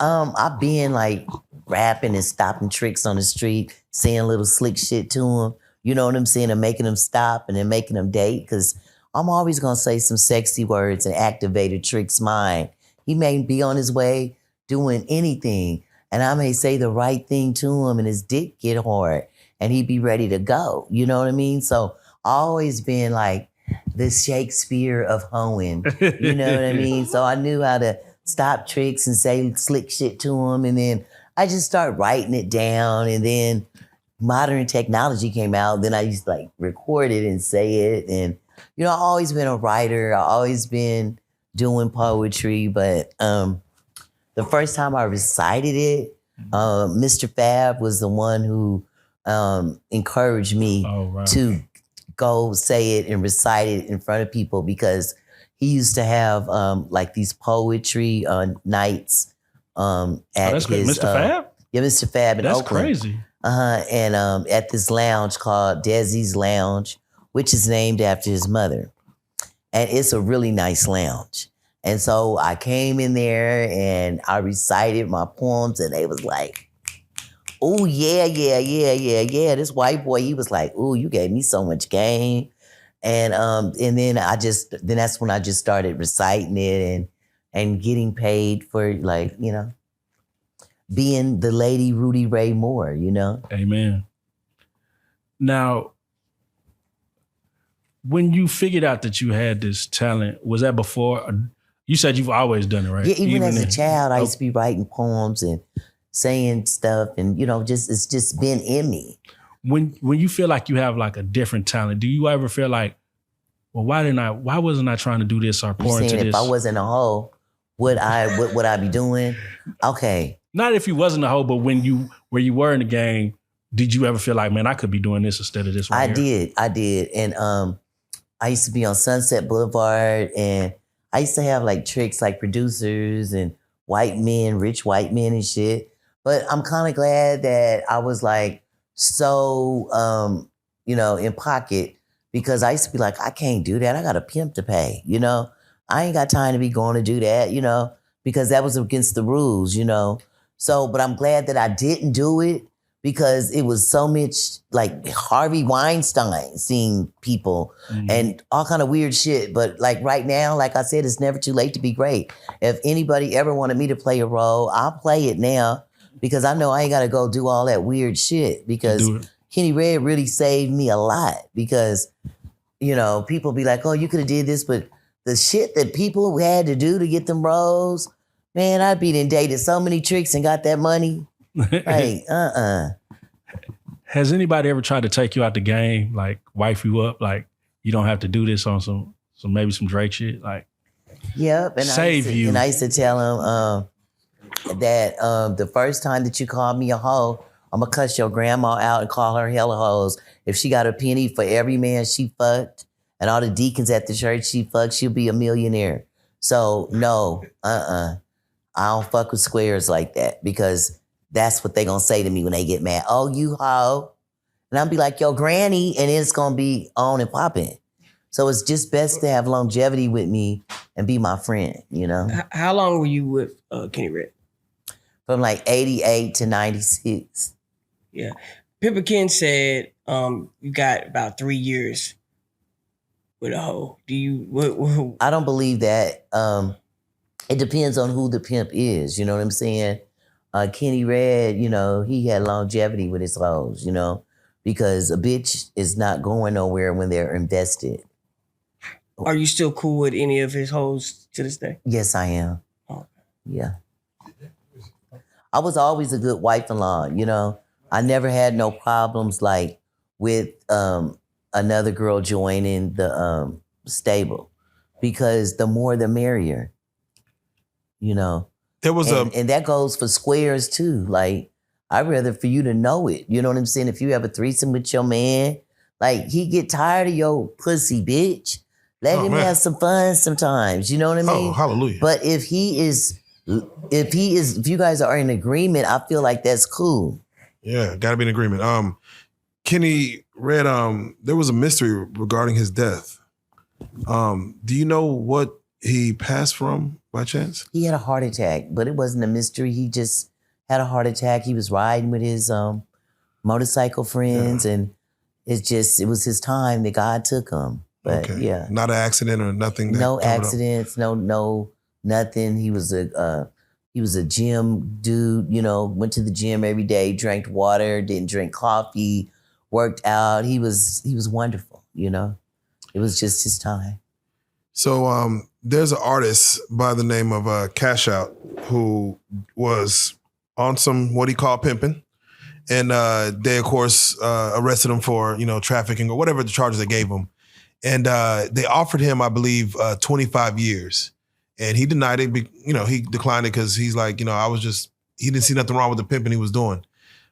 I've been like rapping and stopping tricks on the street, saying little slick shit to them. You know what I'm saying? And making them stop and then making them date. Because I'm always going to say some sexy words and activate a trick's mind. He may be on his way doing anything. And I may say the right thing to him and his dick get hard and he'd be ready to go. You know what I mean? So I always been like the Shakespeare of hoeing. You know what I mean? So I knew how to stop tricks and say slick shit to him. And then I just started writing it down, and then modern technology came out. Then I used to like record it and say it. And, you know, I've always been a writer. I've always been doing poetry. But the first time I recited it, Mr. Fab was the one who encouraged me to go say it and recite it in front of people, because he used to have like these poetry nights at that's good. his... Mr. Fab? Yeah, Mr. Fab in That's Oakland. crazy. And at this lounge called Desi's Lounge, which is named after his mother. And it's a really nice lounge. And so I came in there and I recited my poems, and they was like, oh, yeah. This white boy, he was like, oh, you gave me so much game. And then that's when I just started reciting it and getting paid for, like, you know, being the Lady Rudy Ray Moore, you know? Amen. Now, when you figured out that you had this talent, was that before? You said you've always done it, right? Yeah, even as a child, I used to be writing poems and saying stuff, and, you know, it's just been in me. When you feel like you have like a different talent, do you ever feel like, well, why wasn't I trying to do this or pour into this? If I wasn't a hoe, would I be doing? Okay. Not if you wasn't a hoe, but where you were in the game, did you ever feel like, man, I could be doing this instead of this right here? I did. And I used to be on Sunset Boulevard, and I used to have like tricks like producers and white men, rich white men and shit. But I'm kind of glad that I was like so, you know, in pocket, because I used to be like, I can't do that. I got a pimp to pay, you know? I ain't got time to be going to do that, you know, because that was against the rules, you know? So, but I'm glad that I didn't do it, because it was so much like Harvey Weinstein seeing people and all kind of weird shit. But like right now, like I said, it's never too late to be great. If anybody ever wanted me to play a role, I'll play it now, because I know I ain't got to go do all that weird shit, because Kenny Red really saved me a lot, because, you know, people be like, oh, you could have did this, but the shit that people had to do to get them roles, man, I'd be done dated so many tricks and got that money. Like, Has anybody ever tried to take you out the game, like wife you up, like you don't have to do this on some maybe some Drake shit, like yep, and save you? And I used to tell him that the first time that you call me a hoe, I'm gonna cuss your grandma out and call her hella hoes. If she got a penny for every man she fucked and all the deacons at the church she fucked, she'll be a millionaire. So no, I don't fuck with squares like that, because that's what they gonna say to me when they get mad. Oh, you hoe. And I'll be like, yo, granny, and it's gonna be on and popping. So it's just best to have longevity with me and be my friend, you know? How long were you with Kenny Red? From like 88 to 96. Yeah. Pippa Ken said you got about 3 years with a hoe. Do you? I don't believe that. It depends on who the pimp is, you know what I'm saying? Kenny Red, you know, he had longevity with his hoes, you know, because a bitch is not going nowhere when they're invested. Are you still cool with any of his hoes to this day? Yes, I am. Oh. Yeah. I was always a good wife-in-law, you know. I never had no problems like with another girl joining the stable, because the more the merrier, you know. There was and that goes for squares too. Like, I'd rather for you to know it. You know what I'm saying? If you have a threesome with your man, like, he get tired of your pussy, bitch. Let him have some fun sometimes. You know what I mean? Oh, hallelujah. But if you guys are in agreement, I feel like that's cool. Yeah, gotta be in agreement. Kenny Red, there was a mystery regarding his death. Do you know what he passed from by chance? He had a heart attack, but it wasn't a mystery. He just had a heart attack. He was riding with his motorcycle friends, and it was his time that God took him. But yeah. Not an accident or nothing? No accidents, no nothing. He was a gym dude, you know, went to the gym every day, drank water, didn't drink coffee, worked out. He was wonderful, you know. It was just his time. So there's an artist by the name of Cash Out who was on some what he called pimping. And they, of course, arrested him for, trafficking or whatever the charges they gave him. And they offered him, I believe, 25 years. And he denied it. He declined it because he's like, he didn't see nothing wrong with the pimping he was doing.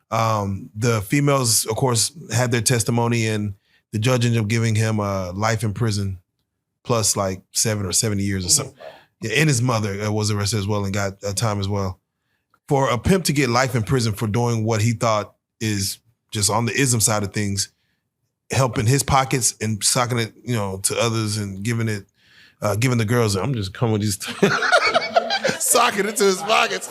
The females, of course, had their testimony, and the judge ended up giving him life in prison plus like 7 or 70 years or something. Yeah, and his mother was arrested as well and got time as well. For a pimp to get life in prison for doing what he thought is just on the ism side of things, helping his pockets and socking it, to others and giving the girls, I'm just coming with these, socking it to his pockets,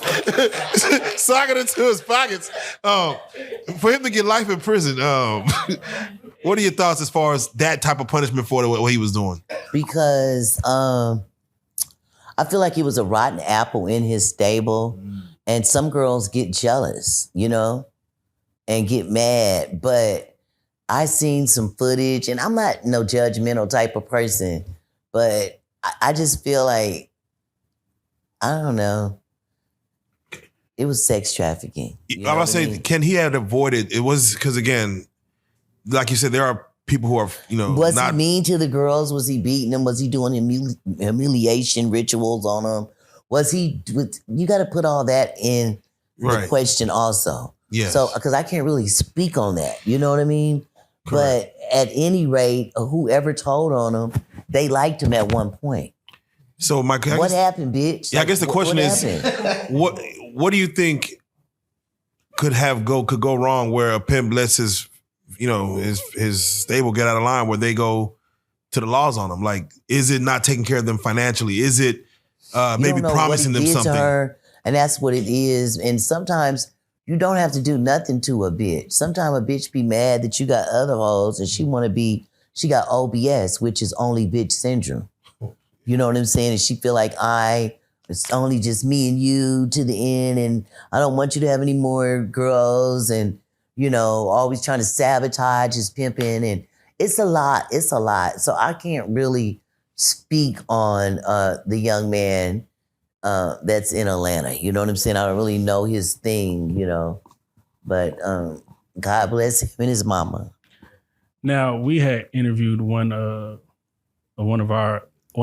socking it to his pockets. For him to get life in prison, what are your thoughts as far as that type of punishment for what he was doing? Because I feel like he was a rotten apple in his stable. And some girls get jealous, and get mad. But I seen some footage, and I'm not no judgmental type of person, but I just feel like, I don't know, it was sex trafficking. I was saying, can he have avoided, it was, because again, like you said, there are people who are, Was he mean to the girls? Was he beating them? Was he doing humiliation rituals on them? Was he, you got to put all that in the question also. Yes. So, because I can't really speak on that, you know what I mean? Correct. But at any rate, whoever told on him, they liked him at one point. So what happened, bitch? Yeah, I guess the question is, what do you think could go wrong where a pimp lets his stable get out of line, where they go to the laws on him? Like, is it not taking care of them financially? Is it maybe promising them something? And that's what it is. And sometimes you don't have to do nothing to a bitch. Sometimes a bitch be mad that you got other hoes and she got OBS, which is only bitch syndrome. You know what I'm saying? And she feel like it's only just me and you to the end, and I don't want you to have any more girls, and, always trying to sabotage his pimping. And it's a lot. It's a lot. So I can't really speak on the young man that's in Atlanta. You know what I'm saying? I don't really know his thing, but God bless him and his mama. Now, we had interviewed one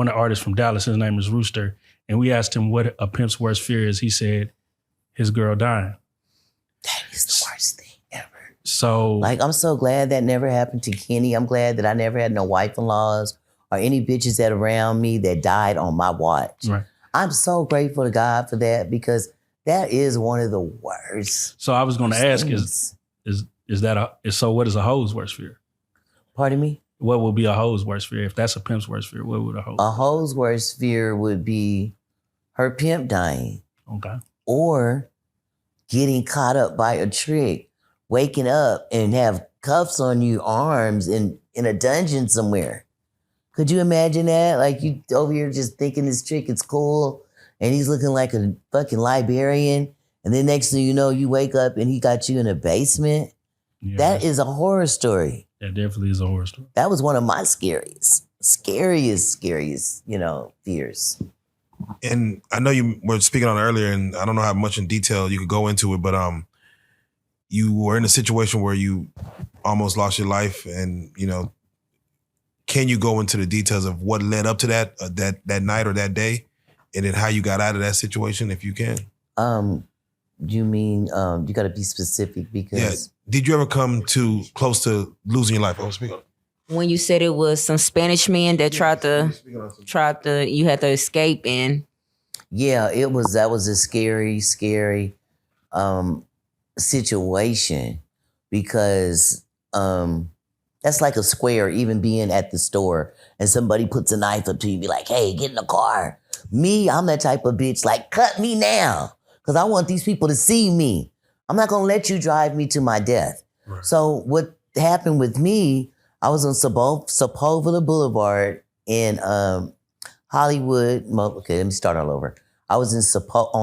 artist from Dallas. His name is Rooster, and we asked him what a pimp's worst fear is. He said his girl dying. That is the worst thing ever. So, I'm so glad that never happened to Kenny. I'm glad that I never had no wife-in-laws or any bitches that around me that died on my watch. Right. I'm so grateful to God for that, because that is one of the worst. So I was going to ask, what is a hoe's worst fear? Pardon me? What would be a hoe's worst fear? If that's a pimp's worst fear, what would a hoe? A hoe's worst fear would be her pimp dying. Okay. Or getting caught up by a trick, waking up and have cuffs on your arms in a dungeon somewhere. Could you imagine that? Like, you over here just thinking this trick is cool, and he's looking like a fucking librarian, and then next thing you know, you wake up and he got you in a basement. Yeah, that is a horror story. That definitely is a horror story. That was one of my scariest, fears. And I know you were speaking on it earlier, and I don't know how much in detail you could go into it, but you were in a situation where you almost lost your life, and can you go into the details of what led up to that night or that day, and then how you got out of that situation, if you can? You mean you got to be specific, because... Yeah. Did you ever come close to losing your life? Oh, speak on it. When you said it was some Spanish men that you had to escape in. Yeah, that was a scary situation, because that's like a square, even being at the store and somebody puts a knife up to you, be like, hey, get in the car. Me, I'm that type of bitch, like, cut me now, because I want these people to see me. I'm not going to let you drive me to my death. Right. So what happened with me, I was on Sepulveda Boulevard in Hollywood. Okay, let me start all over. I was on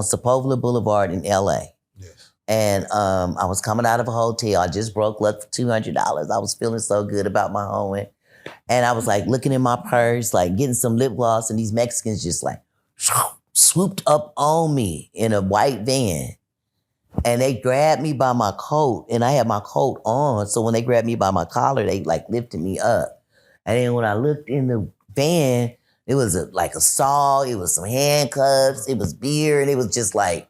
Sepulveda Boulevard in LA. Yes. And I was coming out of a hotel. I just broke luck for $200. I was feeling so good about my hoeing. And I was like looking in my purse, like getting some lip gloss, and these Mexicans just like swooped up on me in a white van. And they grabbed me by my coat, and I had my coat on. So when they grabbed me by my collar, they like lifted me up. And then when I looked in the van, it was like a saw, it was some handcuffs, it was beer, and it was just like,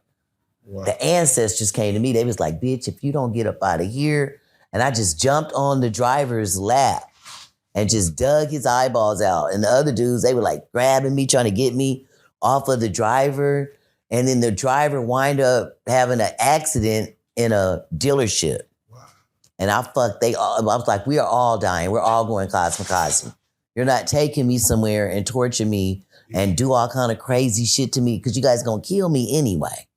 the ancestors came to me. They was like, bitch, if you don't get up out of here. And I just jumped on the driver's lap and just dug his eyeballs out. And the other dudes, they were like grabbing me, trying to get me off of the driver. And then the driver wind up having an accident in a dealership. Wow. And I was like, we are all dying. We're all going kamikaze. You're not taking me somewhere and torture me and do all kind of crazy shit to me because you guys gonna kill me anyway.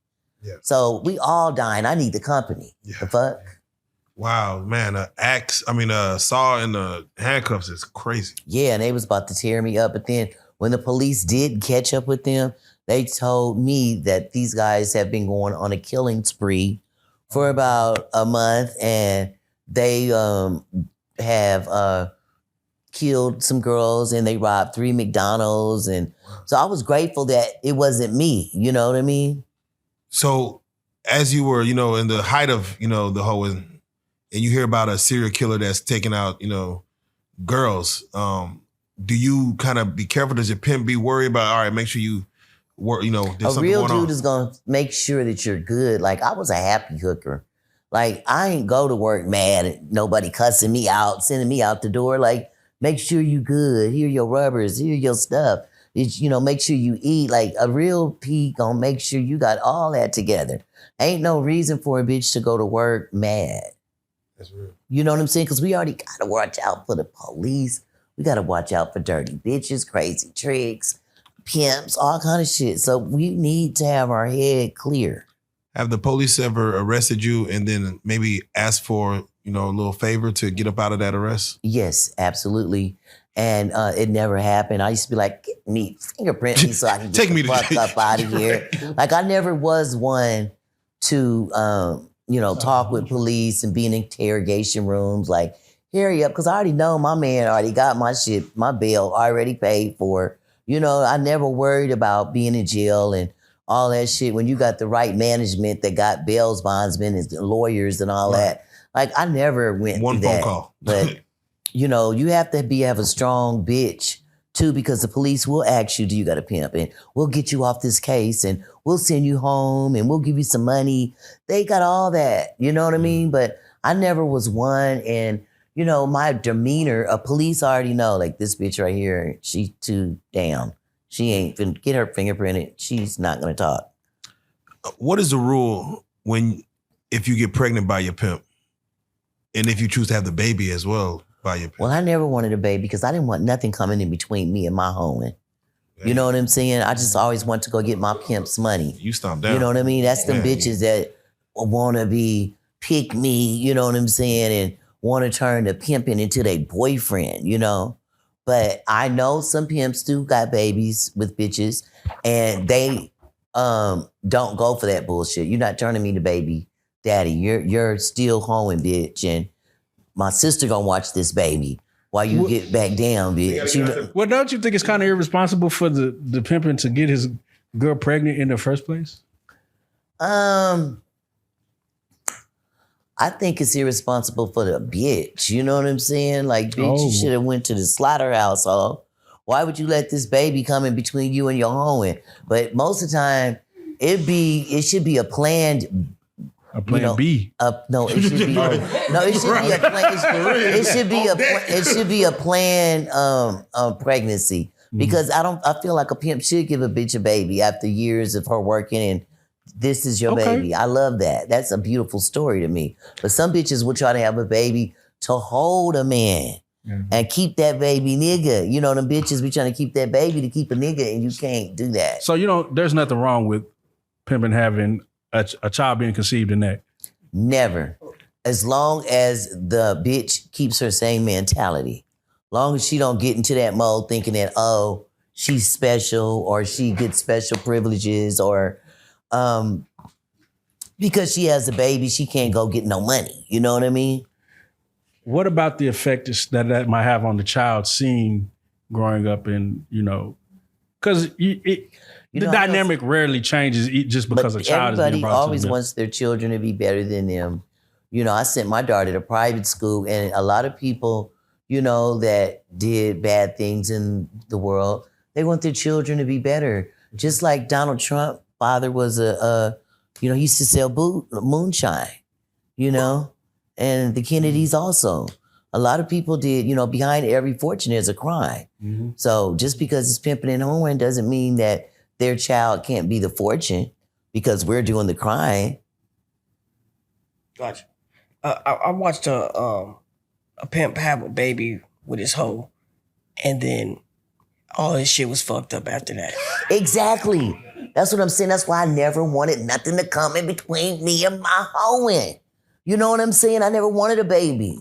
Yeah. So we all dying. I need the company. Yeah. The fuck? Wow, man, saw in the handcuffs is crazy. Yeah, and they was about to tear me up. But then when the police did catch up with them, they told me that these guys have been going on a killing spree for about a month, and they have killed some girls, and they robbed 3 McDonald's. And so I was grateful that it wasn't me, you know what I mean? So as you were, in the height of, the whole, and you hear about a serial killer that's taking out, girls, do you kind of be careful? Does your pimp be worried about, all right, make sure you work, there's a real dude is going to make sure that you're good. Like, I was a happy hooker. Like, I ain't go to work mad at nobody cussing me out, sending me out the door. Like, make sure you good. Here your rubbers, here your stuff. It's, make sure you eat. Like, a real P gonna make sure you got all that together. Ain't no reason for a bitch to go to work mad. That's real. You know what I'm saying? Because we already got to watch out for the police. We got to watch out for dirty bitches, crazy tricks, pimps, all kind of shit. So we need to have our head clear. Have the police ever arrested you and then maybe asked for, a little favor to get up out of that arrest? Yes, absolutely. And it never happened. I used to be like, get me, fingerprint me so I can get the fuck up out of here. Like, I never was one to, talk with police and be in interrogation rooms. Like, hurry up, because I already know my man already got my shit, my bail already paid for. I never worried about being in jail and all that shit. When you got the right management that got bails, bondsmen, and lawyers and all that. Like, I never went one through phone that. call. But you have to have a strong bitch too, because the police will ask you, do you got a pimp? And we'll get you off this case and we'll send you home and we'll give you some money. They got all that, you know what I mean? But I never was one. And, my demeanor, a police already know, like, this bitch right here, she too down. She ain't finna get her fingerprinted. She's not gonna talk. What is the rule if you get pregnant by your pimp? And if you choose to have the baby as well by your pimp? Well, I never wanted a baby because I didn't want nothing coming in between me and my hoeing. You know what I'm saying? I just always want to go get my pimp's money. You stomp down. You know what I mean? That's them bitches that want to pick me, you know what I'm saying? And want to turn the pimping into their boyfriend, But I know some pimps do got babies with bitches and they don't go for that bullshit. You're not turning me to baby daddy. You're still hoeing, bitch. And my sister gonna watch this baby while you get back down, bitch. Well, don't you think it's kind of irresponsible for the pimping to get his girl pregnant in the first place? I think it's irresponsible for the bitch. You know what I'm saying? Like, bitch, you should have went to the slaughterhouse. Why would you let this baby come in between you and your hoeing? But most of the time, it should be a planned. A plan B. No, it should be. It should be a plan. It should be a planned pregnancy, because I feel like a pimp should give a bitch a baby after years of her working, and this is your baby. I love that. That's a beautiful story to me. But some bitches will try to have a baby to hold a man and keep that baby nigga. Them bitches be trying to keep that baby to keep a nigga, and you can't do that. So there's nothing wrong with pimping having a child being conceived in that? Never. As long as the bitch keeps her same mentality. Long as she don't get into that mode thinking that, she's special or she gets special privileges or because she has a baby, she can't go get no money. You know what I mean? What about the effect that might have on the child seeing growing up in, Because the dynamic rarely changes just because a child is being everybody brought to always the wants their children to be better than them. I sent my daughter to private school, and a lot of people, that did bad things in the world, they want their children to be better. Just like Donald Trump, father was he used to sell moonshine, and the Kennedys also. A lot of people did, behind every fortune there's a crime. Mm-hmm. So just because it's pimping and whoring doesn't mean that their child can't be the fortune because we're doing the crime. Gotcha. I watched a pimp have a baby with his hoe, and then all his shit was fucked up after that. Exactly. That's what I'm saying. That's why I never wanted nothing to come in between me and my hoeing. You know what I'm saying? I never wanted a baby.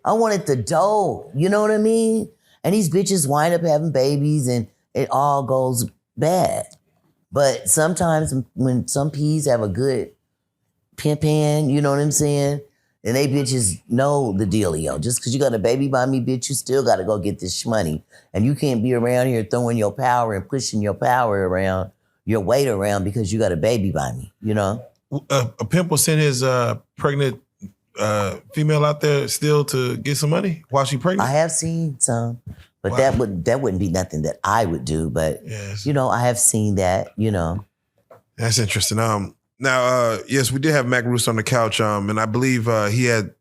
I wanted the dough. You know what I mean? And these bitches wind up having babies and it all goes bad. But sometimes when some peas have a good pimp hand, you know what I'm saying? And they bitches know the dealio. Just because you got a baby by me, bitch, you still got to go get this money. And you can't be around here throwing your power and pushing your power around, your weight around because you got a baby by me, A pimp will send his pregnant female out there still to get some money while she's pregnant? I have seen some, but Wow. that wouldn't be nothing that I would do. But, Yes. I have seen that, That's interesting. Now, yes, we did have Mac Roos on the couch, and I believe he had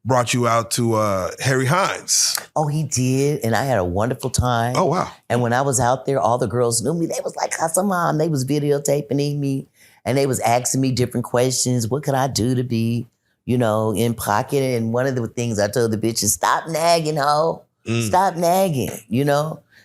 brought you out to Harry Hines. Oh, he did. And I had a wonderful time. Oh, wow. And when I was out there, all the girls knew me. They was like, Hustle Mom. They was videotaping me. And they was asking me different questions. What could I do to be, in pocket? And one of the things I told the bitches, stop nagging, ho. Stop nagging,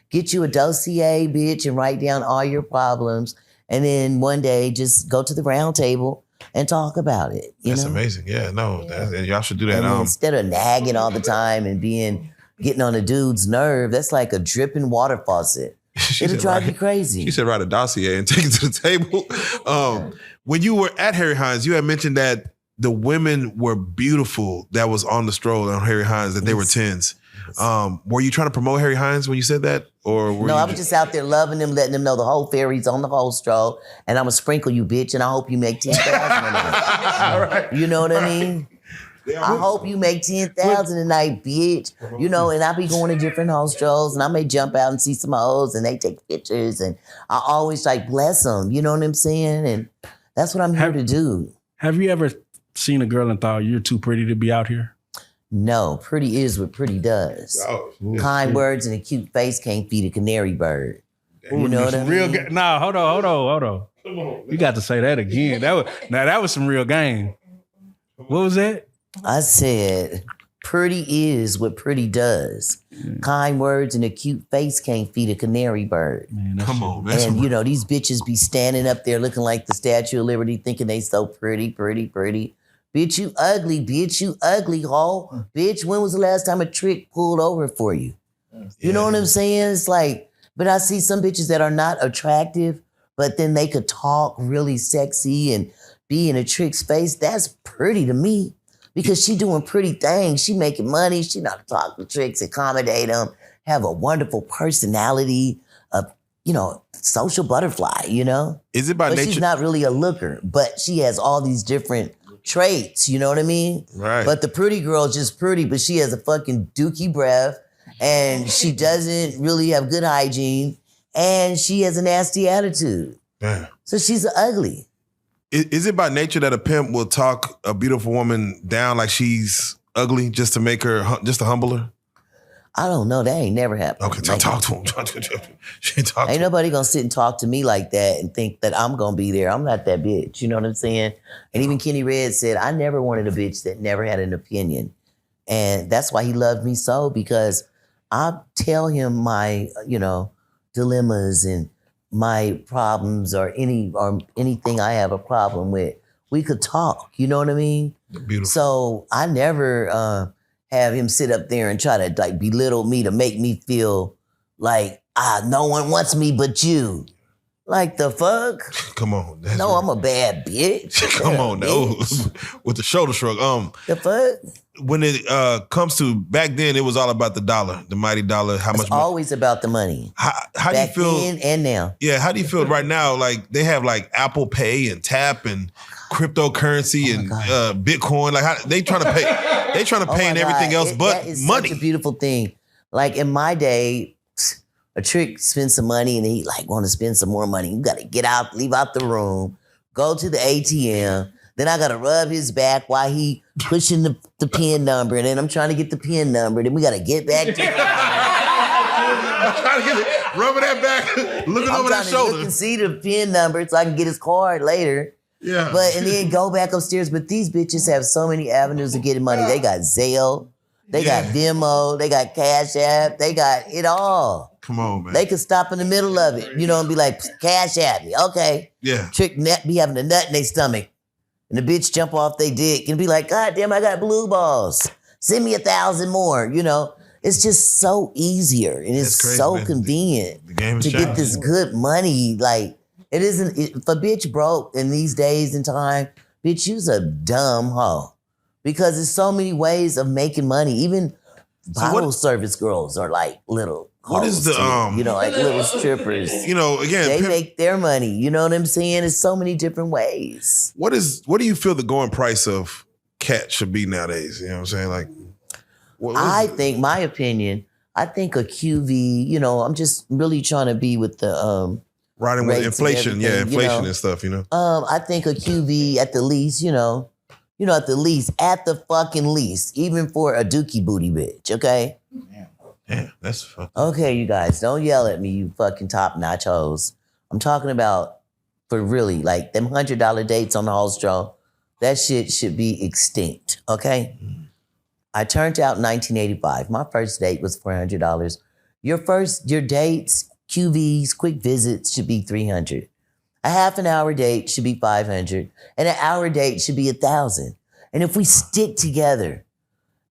Get you a dossier, bitch, and write down all your problems. And then one day, just go to the round table and talk about it. That's amazing. Yeah, no, y'all should do that. And instead of nagging all the time and getting on a dude's nerve, that's like a dripping water faucet. It'll drive you crazy. She said write a dossier and take it to the table. When you were at Harry Hines, you had mentioned that the women were beautiful that was on the stroll on Harry Hines, that they were 10s. Were you trying to promote Harry Hines when you said that? Or were I was just out there loving them, letting them know the whole fairy's on the whole stroll, and I'm going to sprinkle you, bitch, and I hope you make 10,000 tonight. All right. You know what I mean? I hope you make 10,000 tonight, bitch. And I be going to different house strolls, and I may jump out and see some hoes, and they take pictures, and I always bless them. You know what I'm saying? And that's what I'm here to do. Have you ever seen a girl and thought you're too pretty to be out here? No, pretty is what pretty does. Oh, Kind words and a cute face can't feed a canary bird. You know what I mean? Real nah, hold on. Come on, you got to say that again. That was some real game. What was that? I said, pretty is what pretty does. Kind words and a cute face can't feed a canary bird. Man, come on, man. And these bitches be standing up there looking like the Statue of Liberty, thinking they so pretty. Bitch, you ugly, ho. Bitch, when was the last time a trick pulled over for you? You know what I'm saying? It's like, but I see some bitches that are not attractive, but then they could talk really sexy and be in a trick's face. That's pretty to me because she doing pretty things. She making money. She know how to talk to tricks, accommodate them, have a wonderful personality, social butterfly, Is it by but nature? she's not really a looker, but she has all these different traits, you know what I mean? Right. But the pretty girl is just pretty, but she has a fucking dookie breath, and she doesn't really have good hygiene, and she has a nasty attitude. Yeah. So she's ugly. Is it by nature that a pimp will talk a beautiful woman down like she's ugly just to make her, just to humble her? I don't know. That ain't never happened. Okay, talk to him. She talk to Ain't him. nobody gonna sit and talk to me like that and think that I'm gonna be there. I'm not that bitch. You know what I'm saying? And even Kenny Red said, I never wanted a bitch that never had an opinion. And that's why he loved me so, because I tell him my, dilemmas and my problems or anything I have a problem with. We could talk. You know what I mean? Beautiful. So I never have him sit up there and try to belittle me to make me feel like no one wants me but you. Like the fuck? Come on. That's No, I'm a bad bitch. Come on, no. Bitch. With the shoulder shrug. The fuck? When it comes to back then, it was all about the dollar, the mighty dollar. How It's much money? always about the money. How do you Back feel? then and now. Yeah, how do you feel right now? Like they have like Apple Pay and Tap and cryptocurrency and Bitcoin. Like how, they trying to pay. They trying to pay and everything else but that is money. Such a beautiful thing. Like in my day, a trick spend some money and he like want to spend some more money. You got to get out, leave out the room, go to the ATM. Then I got to rub his back while he pushing the PIN number. And then I'm trying to get the PIN number. Then we got to get back to I'm trying to get it, rubbing that back, looking over that shoulder. Look and see the PIN number so I can get his card later. Yeah. And then go back upstairs. But these bitches have so many avenues of getting money. They got Zelle. They got Venmo. They got Cash App. They got it all. Come on, man. They could stop in the middle of it, and be like, Cash App me. Okay. Yeah. Trick net be having a nut in their stomach. And the bitch jump off they dick and be like, God damn, I got blue balls. Send me 1,000 more, It's just so easier and it's crazy, so man. convenient The game is to get changing. this good money. Like, it isn't, if a bitch broke in these days and time, bitch, you's a dumb hoe. Because there's so many ways of making money. Even bottle service girls are like little What is the, like little strippers. Again, They Pimp, make their money. You know what I'm saying? It's so many different ways. what do you feel the going price of cat should be nowadays? You know what I'm saying? Like, I think, my opinion, I think a QV, I'm just really trying to be with the riding with rates and inflation, everything, inflation and stuff, I think a QV at the least, at the fucking least, even for a dookie booty bitch, okay? Yeah, that's fucking. Okay, you guys, don't yell at me, you fucking top-notch hoes. I'm talking about for really, like, them $100 dates on the Hostro, that shit should be extinct, okay? I turned out in 1985. My first date was $400. Your dates, QVs, quick visits should be $300. A half an hour date should be $500. And an hour date should be $1,000. And if we stick together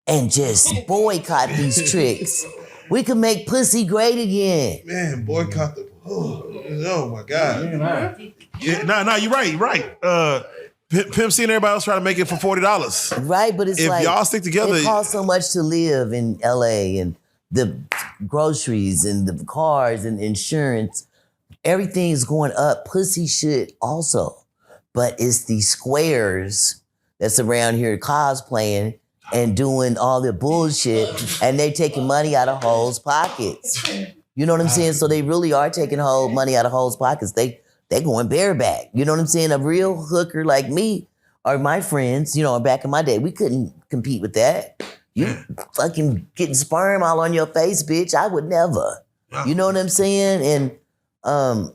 and just boycott these tricks, we can make pussy great again. Man, boycott the. Oh my God. Yeah, no, you're right. You're right. Pimp seeing everybody else try to make it for $40. Right, but it's If like y'all stick together, it costs so much to live in LA and the groceries and the cars and insurance. Everything is going up. Pussy should also. But it's the squares that's around here cosplaying and doing all the bullshit and they taking money out of hoes' pockets. You know what I'm saying? So they really are taking money out of hoes' pockets. They going bareback. You know what I'm saying? A real hooker like me or my friends, back in my day, we couldn't compete with that. You fucking getting sperm all on your face, bitch. I would never. You know what I'm saying? And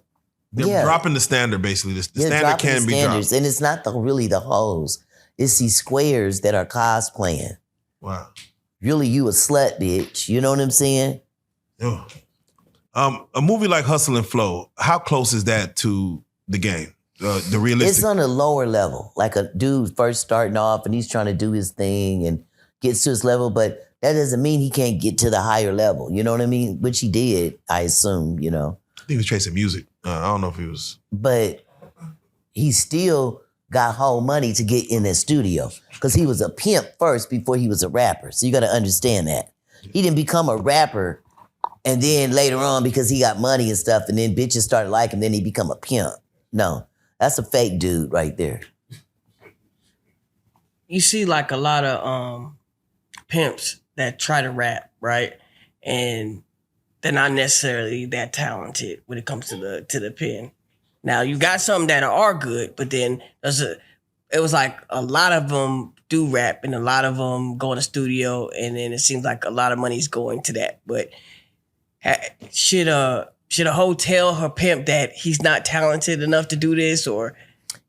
they're dropping the standard, basically. The standard can be dropped. And it's not really the hoes. It's these squares that are cosplaying. Wow. Really, you a slut, bitch. You know what I'm saying? Yeah. A movie like Hustle and Flow, how close is that to the game? The realistic? It's on a lower level. Like a dude first starting off and he's trying to do his thing and gets to his level, but that doesn't mean he can't get to the higher level. You know what I mean? Which he did, I assume, I think he was chasing music. I don't know if he was. But he still got whole money to get in the studio because he was a pimp first before he was a rapper. So you got to understand that. He didn't become a rapper and then later on because he got money and stuff and then bitches started liking him, then he become a pimp. No, that's a fake dude right there. You see like a lot of pimps that try to rap, right? And they're not necessarily that talented when it comes to the pen. Now you got some that are good, but then it was like a lot of them do rap and a lot of them go in the studio, and then it seems like a lot of money's going to that. But should a hoe tell her pimp that he's not talented enough to do this, or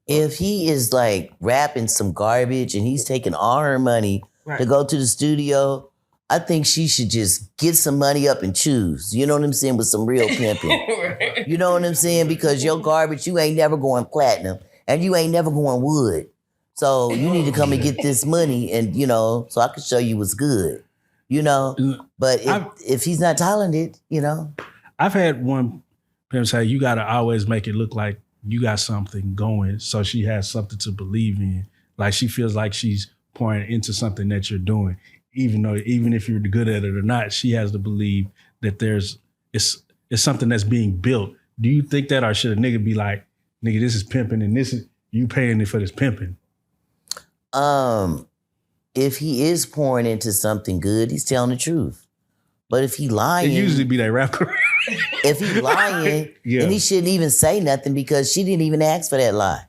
if he is like rapping some garbage and he's taking all her money to go to the studio, I think she should just get some money up and choose. You know what I'm saying? With some real pimping. You know what I'm saying? Because your garbage, you ain't never going platinum and you ain't never going wood. So you need to come and get this money and, so I can show you what's good, But if he's not talented, I've had one Pimp say you gotta always make it look like you got something going, so she has something to believe in. Like she feels like she's pouring into something that you're doing, even if you're good at it or not. She has to believe that it's something that's being built. Do you think that, or should a nigga be like, nigga, this is pimping and this is you paying it for this pimping? If he is pouring into something good, he's telling the truth. But if he lying, It usually be that rap career. if he lying, Yeah. then he shouldn't even say nothing because she didn't even ask for that lie.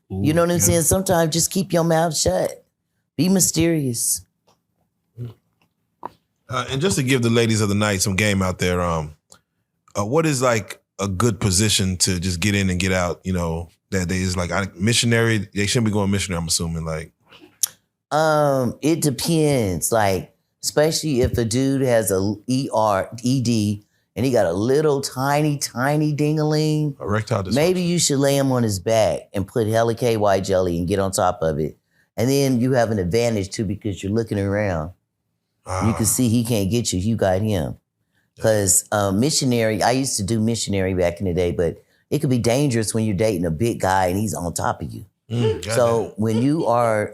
You know what I'm saying? Sometimes just keep your mouth shut. Be mysterious. And just to give the ladies of the night some game out there, what is like a good position to just get in and get out? You know, that they is like missionary. They shouldn't be going missionary. I'm assuming like. It depends. Like, especially if a dude has a ED and he got a little tiny ding-a-ling. Erectile dysfunction. Maybe you should lay him on his back and put hella KY jelly and get on top of it. And then you have an advantage too because you're looking around. You can see he can't get you. You got him. Because missionary, I used to do missionary back in the day, but it could be dangerous when you're dating a big guy and he's on top of you. So when you are,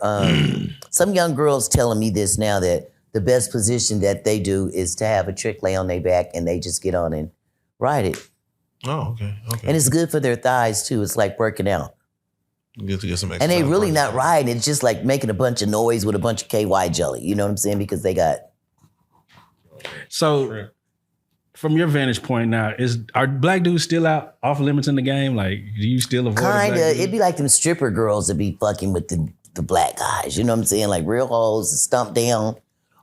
some young girls telling me this now that the best position that they do is to have a trick lay on their back and they just get on and ride it. Oh, okay. And it's good for their thighs too. It's like working out. You get to get some exercise. And they really not riding. It's just like making a bunch of noise with a bunch of KY jelly. You know what I'm saying? Because they got. So, from your vantage point now, are black dudes still out off limits in the game? Like, do you still avoid Kinda. It'd be like them stripper girls that be fucking with the black guys. You know what I'm saying? Like real hoes that stump down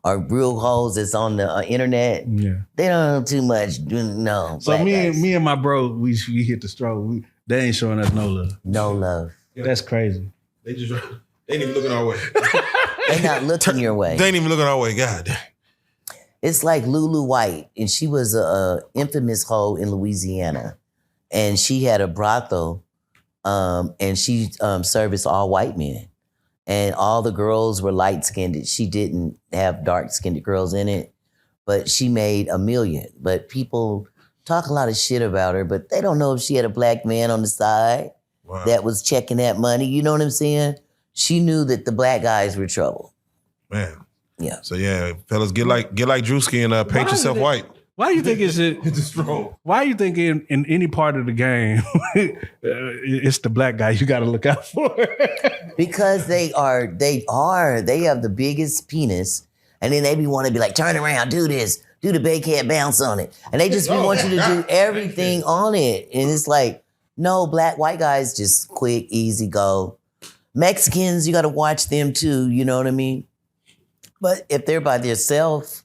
or real hoes that's on the internet. Yeah. They don't know too much. No. So me and my bro, we hit the stroke. They ain't showing us no love. No love. That's crazy. They ain't even looking our way. They not looking your way. They ain't even looking our way. God. It's like Lulu White, and she was a infamous hoe in Louisiana, and she had a brothel, and she serviced all white men, and all the girls were light skinned. She didn't have dark skinned girls in it, but she made $1 million. But people talk a lot of shit about her, but they don't know if she had a black man on the side that was checking that money. You know what I'm saying? She knew that the black guys were trouble. Man. Yeah. So yeah, fellas, get like Drewski and paint yourself white. Why do you think it's why do you think in any part of the game it's the black guy you got to look out for? Because they have the biggest penis, and then they be want to be like, turn around, do this, do the backhead bounce on it, and they just want you to do everything on it, and it's like, no, white guys just quick, easy go. Mexicans, you got to watch them too. You know what I mean? But if they're by themselves,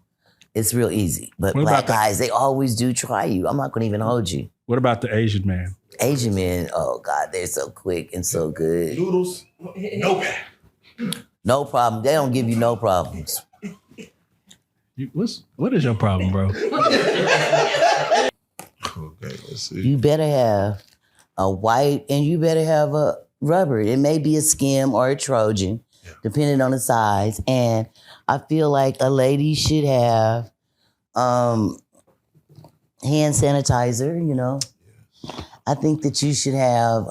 it's real easy. But black guys, they always do try you. I'm not going to even hold you. What about the Asian man? Asian men, oh God, they're so quick and so good. Noodles, nope. No problem. They don't give you no problems. What is your problem, bro? Okay, let's see. You better have a white and you better have a rubber. It may be a skim or a Trojan, depending on the size. And I feel like a lady should have hand sanitizer, you know. I think that you should have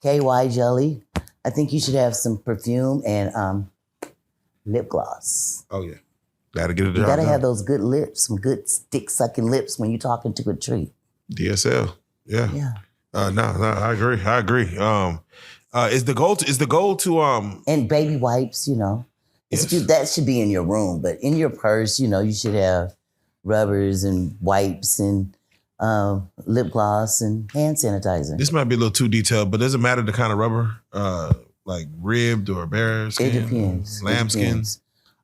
KY jelly. I think you should have some perfume and lip gloss. Oh yeah, gotta get it. You gotta have those good lips, some good stick sucking lips when you're talking to a tree. DSL, yeah. Yeah. No, I agree. Is the goal to and baby wipes, you know. That should be in your room, but in your purse, you know, you should have rubbers and wipes and lip gloss and hand sanitizer. This might be a little too detailed, but does it matter the kind of rubber? Like ribbed or bear skin? It depends. Lamb skins?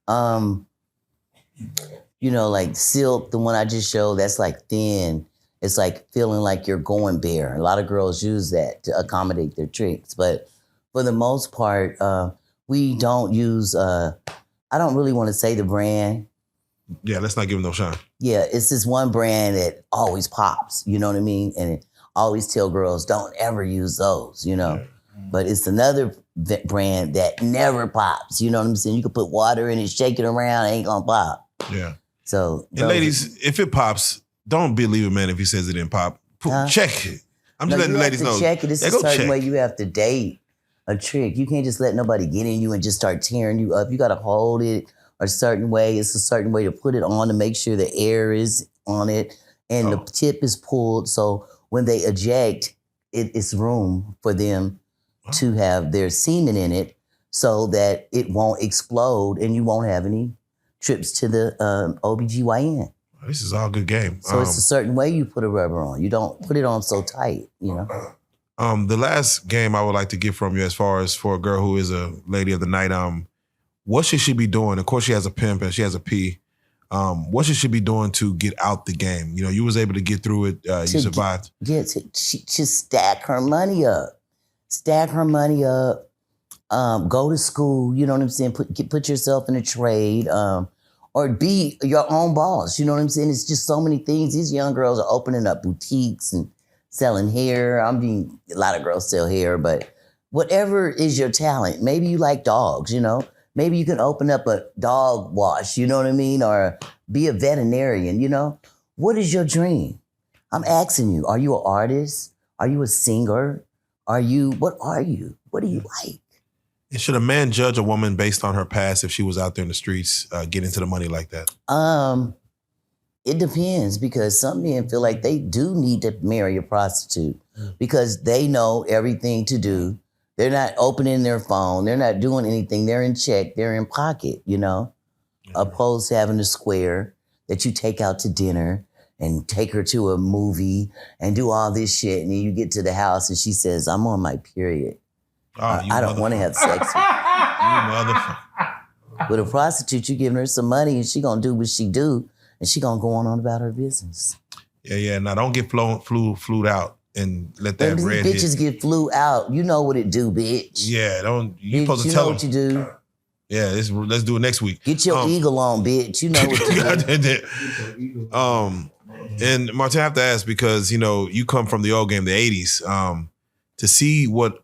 You know, like silk, the one I just showed, that's like thin. It's like feeling like you're going bare. A lot of girls use that to accommodate their tricks. But for the most part, we don't use, I don't really want to say the brand. Yeah, let's not give them no shine. Yeah, it's this one brand that always pops, you know what I mean? And I always tell girls, don't ever use those, you know? Yeah. But it's another brand that never pops, you know what I'm saying? You can put water in it, shake it around, it ain't gonna pop. Yeah. So, and ladies, if it pops, don't believe a man if he says it didn't pop. Check it. I'm just No, letting you the have ladies to know. check it. It's Yeah, a go certain check. way you have to date a trick. You can't just let nobody get in you and just start tearing you up. You got to hold it a certain way. It's a certain way to put it on to make sure the air is on it and the tip is pulled. So when they eject, it's room for them to have their semen in it so that it won't explode and you won't have any trips to the OBGYN. This is all good game. So it's a certain way you put a rubber on. You don't put it on so tight, you know? The last game I would like to get from you as far as for a girl who is a lady of the night, what should she be doing? Of course, she has a pimp and she has a P. What should she be doing to get out the game? You know, you was able to get through it. You survived. Just stack her money up. Stack her money up. Go to school. You know what I'm saying? Put yourself in a trade. Or be your own boss. You know what I'm saying? It's just so many things. These young girls are opening up boutiques and selling hair. A lot of girls sell hair, but whatever is your talent. Maybe you like dogs, you know? Maybe you can open up a dog wash, you know what I mean? Or be a veterinarian, you know? What is your dream? I'm asking you, are you an artist? Are you a singer? What are you? What do you like? And should a man judge a woman based on her past if she was out there in the streets getting into the money like that? It depends because some men feel like they do need to marry a prostitute because they know everything to do. They're not opening their phone. They're not doing anything. They're in check. They're in pocket, you know, opposed to having a square that you take out to dinner and take her to a movie and do all this shit. And then you get to the house and she says, I'm on my period. I don't want to have sex with you. You motherfucker. With a prostitute, you giving her some money and she gonna do what she do and she gonna go on about her business. Yeah. Now don't get flued out and let that These red bitches hit. get flew out. You know what it do, bitch. Yeah, you Bitch, supposed to you tell know them. what you do. Yeah, let's do it next week. Get your eagle on, bitch. You know what to do. And Martin, I have to ask because, you know, you come from the old game, the 80s, to see what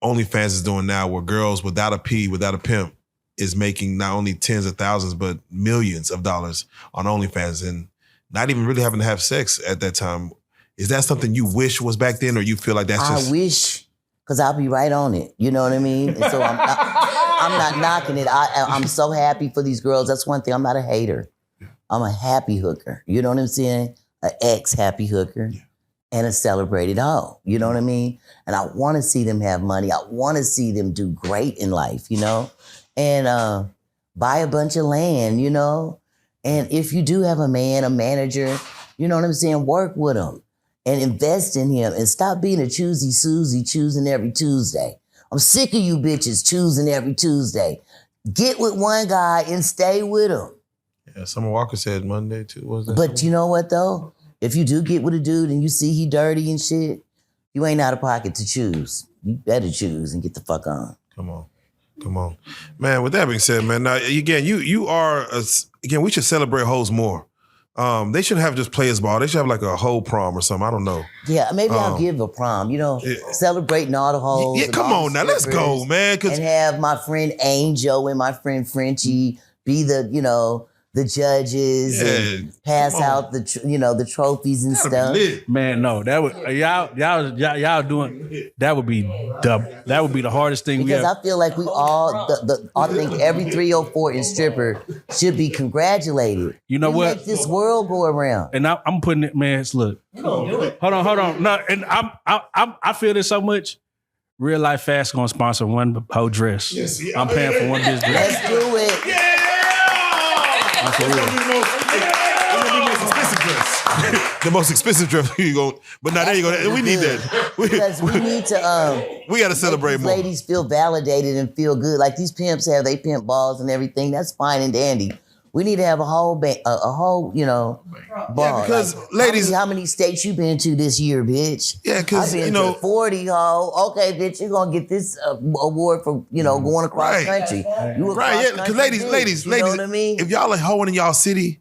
OnlyFans is doing now where girls without a P, without a pimp is making not only tens of thousands, but millions of dollars on OnlyFans and not even really having to have sex at that time. Is that something you wish was back then or you feel like that's just... I wish, because I'll be right on it. You know what I mean? And so I'm not knocking it. I'm so happy for these girls. That's one thing. I'm not a hater. I'm a happy hooker. You know what I'm saying? An ex-happy hooker and a celebrated hoe. You know what I mean? And I want to see them have money. I want to see them do great in life, you know? And buy a bunch of land, you know? And if you do have a man, a manager, you know what I'm saying? Work with him and invest in him and stop being a choosy Susie choosing every Tuesday. I'm sick of you bitches choosing every Tuesday. Get with one guy and stay with him. Yeah, Summer Walker said Monday too. What was that? But you know what though? If you do get with a dude and you see he dirty and shit, you ain't out of pocket to choose. You better choose and get the fuck on. Come on. Man, with that being said, man, now again, you are, again, we should celebrate hoes more. They shouldn't have just players ball. They should have like a hoe prom or something. I don't know. Yeah, maybe I'll give a prom, you know, celebrating all the hoes. Yeah, and come all on the now, let's go, strippers, man. And have my friend Angel and my friend Frenchie be the, you know, the judges and pass out the trophies and stuff. Man, no, that would y'all doing that would be the hardest thing because I feel like we all I think every 304 in stripper should be congratulated. You know what? Make this world go around. And I'm putting it, man. Look, hold on. No, and I feel this so much. Reallyfe Fast gonna sponsor one whole dress. Yes, I'm paying for one business dress. Let's do it. It's gonna be the most expensive dress. The most expensive dress you go, but now there you go. We need that. Because we need to we gotta celebrate more. Ladies feel validated and feel good. Like these pimps have they pimp balls and everything. That's fine and dandy. We need to have a whole ball. Yeah, because like, ladies, how many states you been to this year, bitch? Yeah, because I've been to 40, ho. Okay, bitch, you're gonna get this award for going across country. You right? Yeah, because ladies, you know what I mean? If y'all are hoeing in y'all city,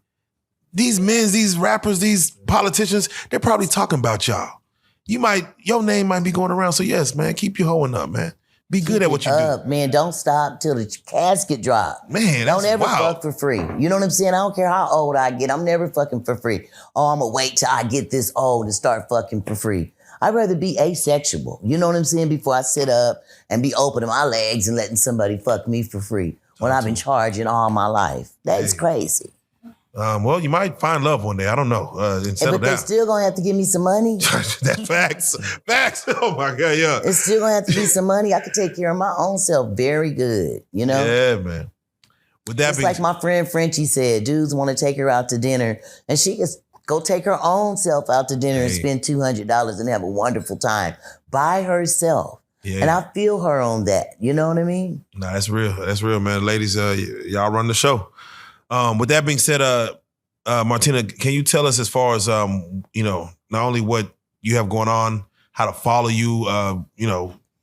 these men, these rappers, these politicians, they're probably talking about y'all. Your name might be going around. So yes, man, keep your hoeing up, man. Be good at what you up, man. Don't stop till the casket drop. do. Man, Don't that's ever wild. fuck for free. You know what I'm saying? I don't care how old I get. I'm never fucking for free. Oh, I'm gonna wait till I get this old and start fucking for free. I'd rather be asexual. You know what I'm saying? Before I sit up and be opening my legs and letting somebody fuck me for free when I've been charging all my life. That is crazy. Well, you might find love one day. I don't know. And settle But they down. still gonna have to give me some money. That's facts. Facts. Oh my God, yeah. It's still gonna have to be some money. I can take care of my own self very good. You know? Yeah, man. With that It's being like my friend Frenchie said, dudes want to take her out to dinner, and she can go take her own self out to dinner and spend $200 and have a wonderful time by herself. yeah. And I feel her on that. You know what I mean? Nah, that's real. That's real, man. Ladies, y'all run the show. With that being said, Martina, can you tell us as far as not only what you have going on, how to follow you,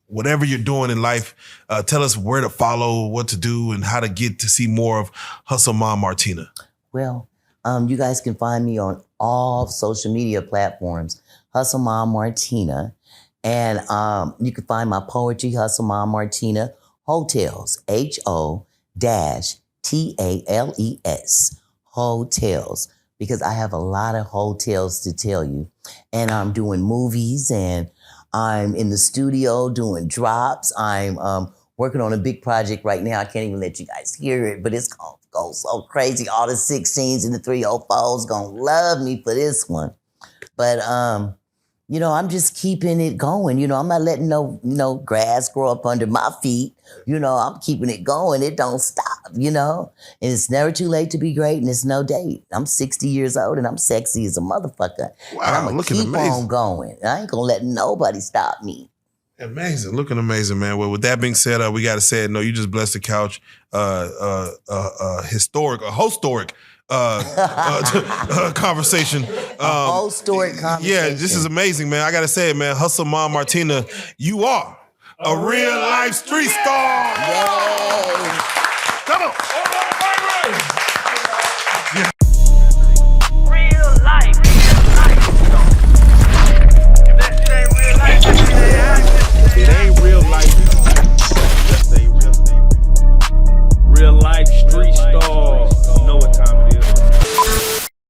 whatever you're doing in life, tell us where to follow, what to do, and how to get to see more of Hustle Mom Martina. Well, you guys can find me on all social media platforms, Hustle Mom Martina. And you can find my poetry, Hustle Mom Martina, Hotels, HOTALES, Hotels, because I have a lot of hotels to tell you. And I'm doing movies, and I'm in the studio doing drops. I'm working on a big project right now. I can't even let you guys hear it, but it's going to go so crazy. All the 16s and the 304s going to love me for this one. But, I'm just keeping it going. I'm not letting no grass grow up under my feet. I'm keeping it going. It don't stop, And it's never too late to be great, and it's no date. I'm 60 years old, and I'm sexy as a motherfucker. Wow, and I'm going to looking keep amazing. on going. I ain't going to let nobody stop me. Amazing, looking amazing, man. Well, with that being said, we got to say it. No, you just blessed the couch. Historic conversation. Whole story conversation. Yeah, this is amazing, man. I got to say it, man. Hustle Mom Martina, you are a real life street star. Yay. Come on.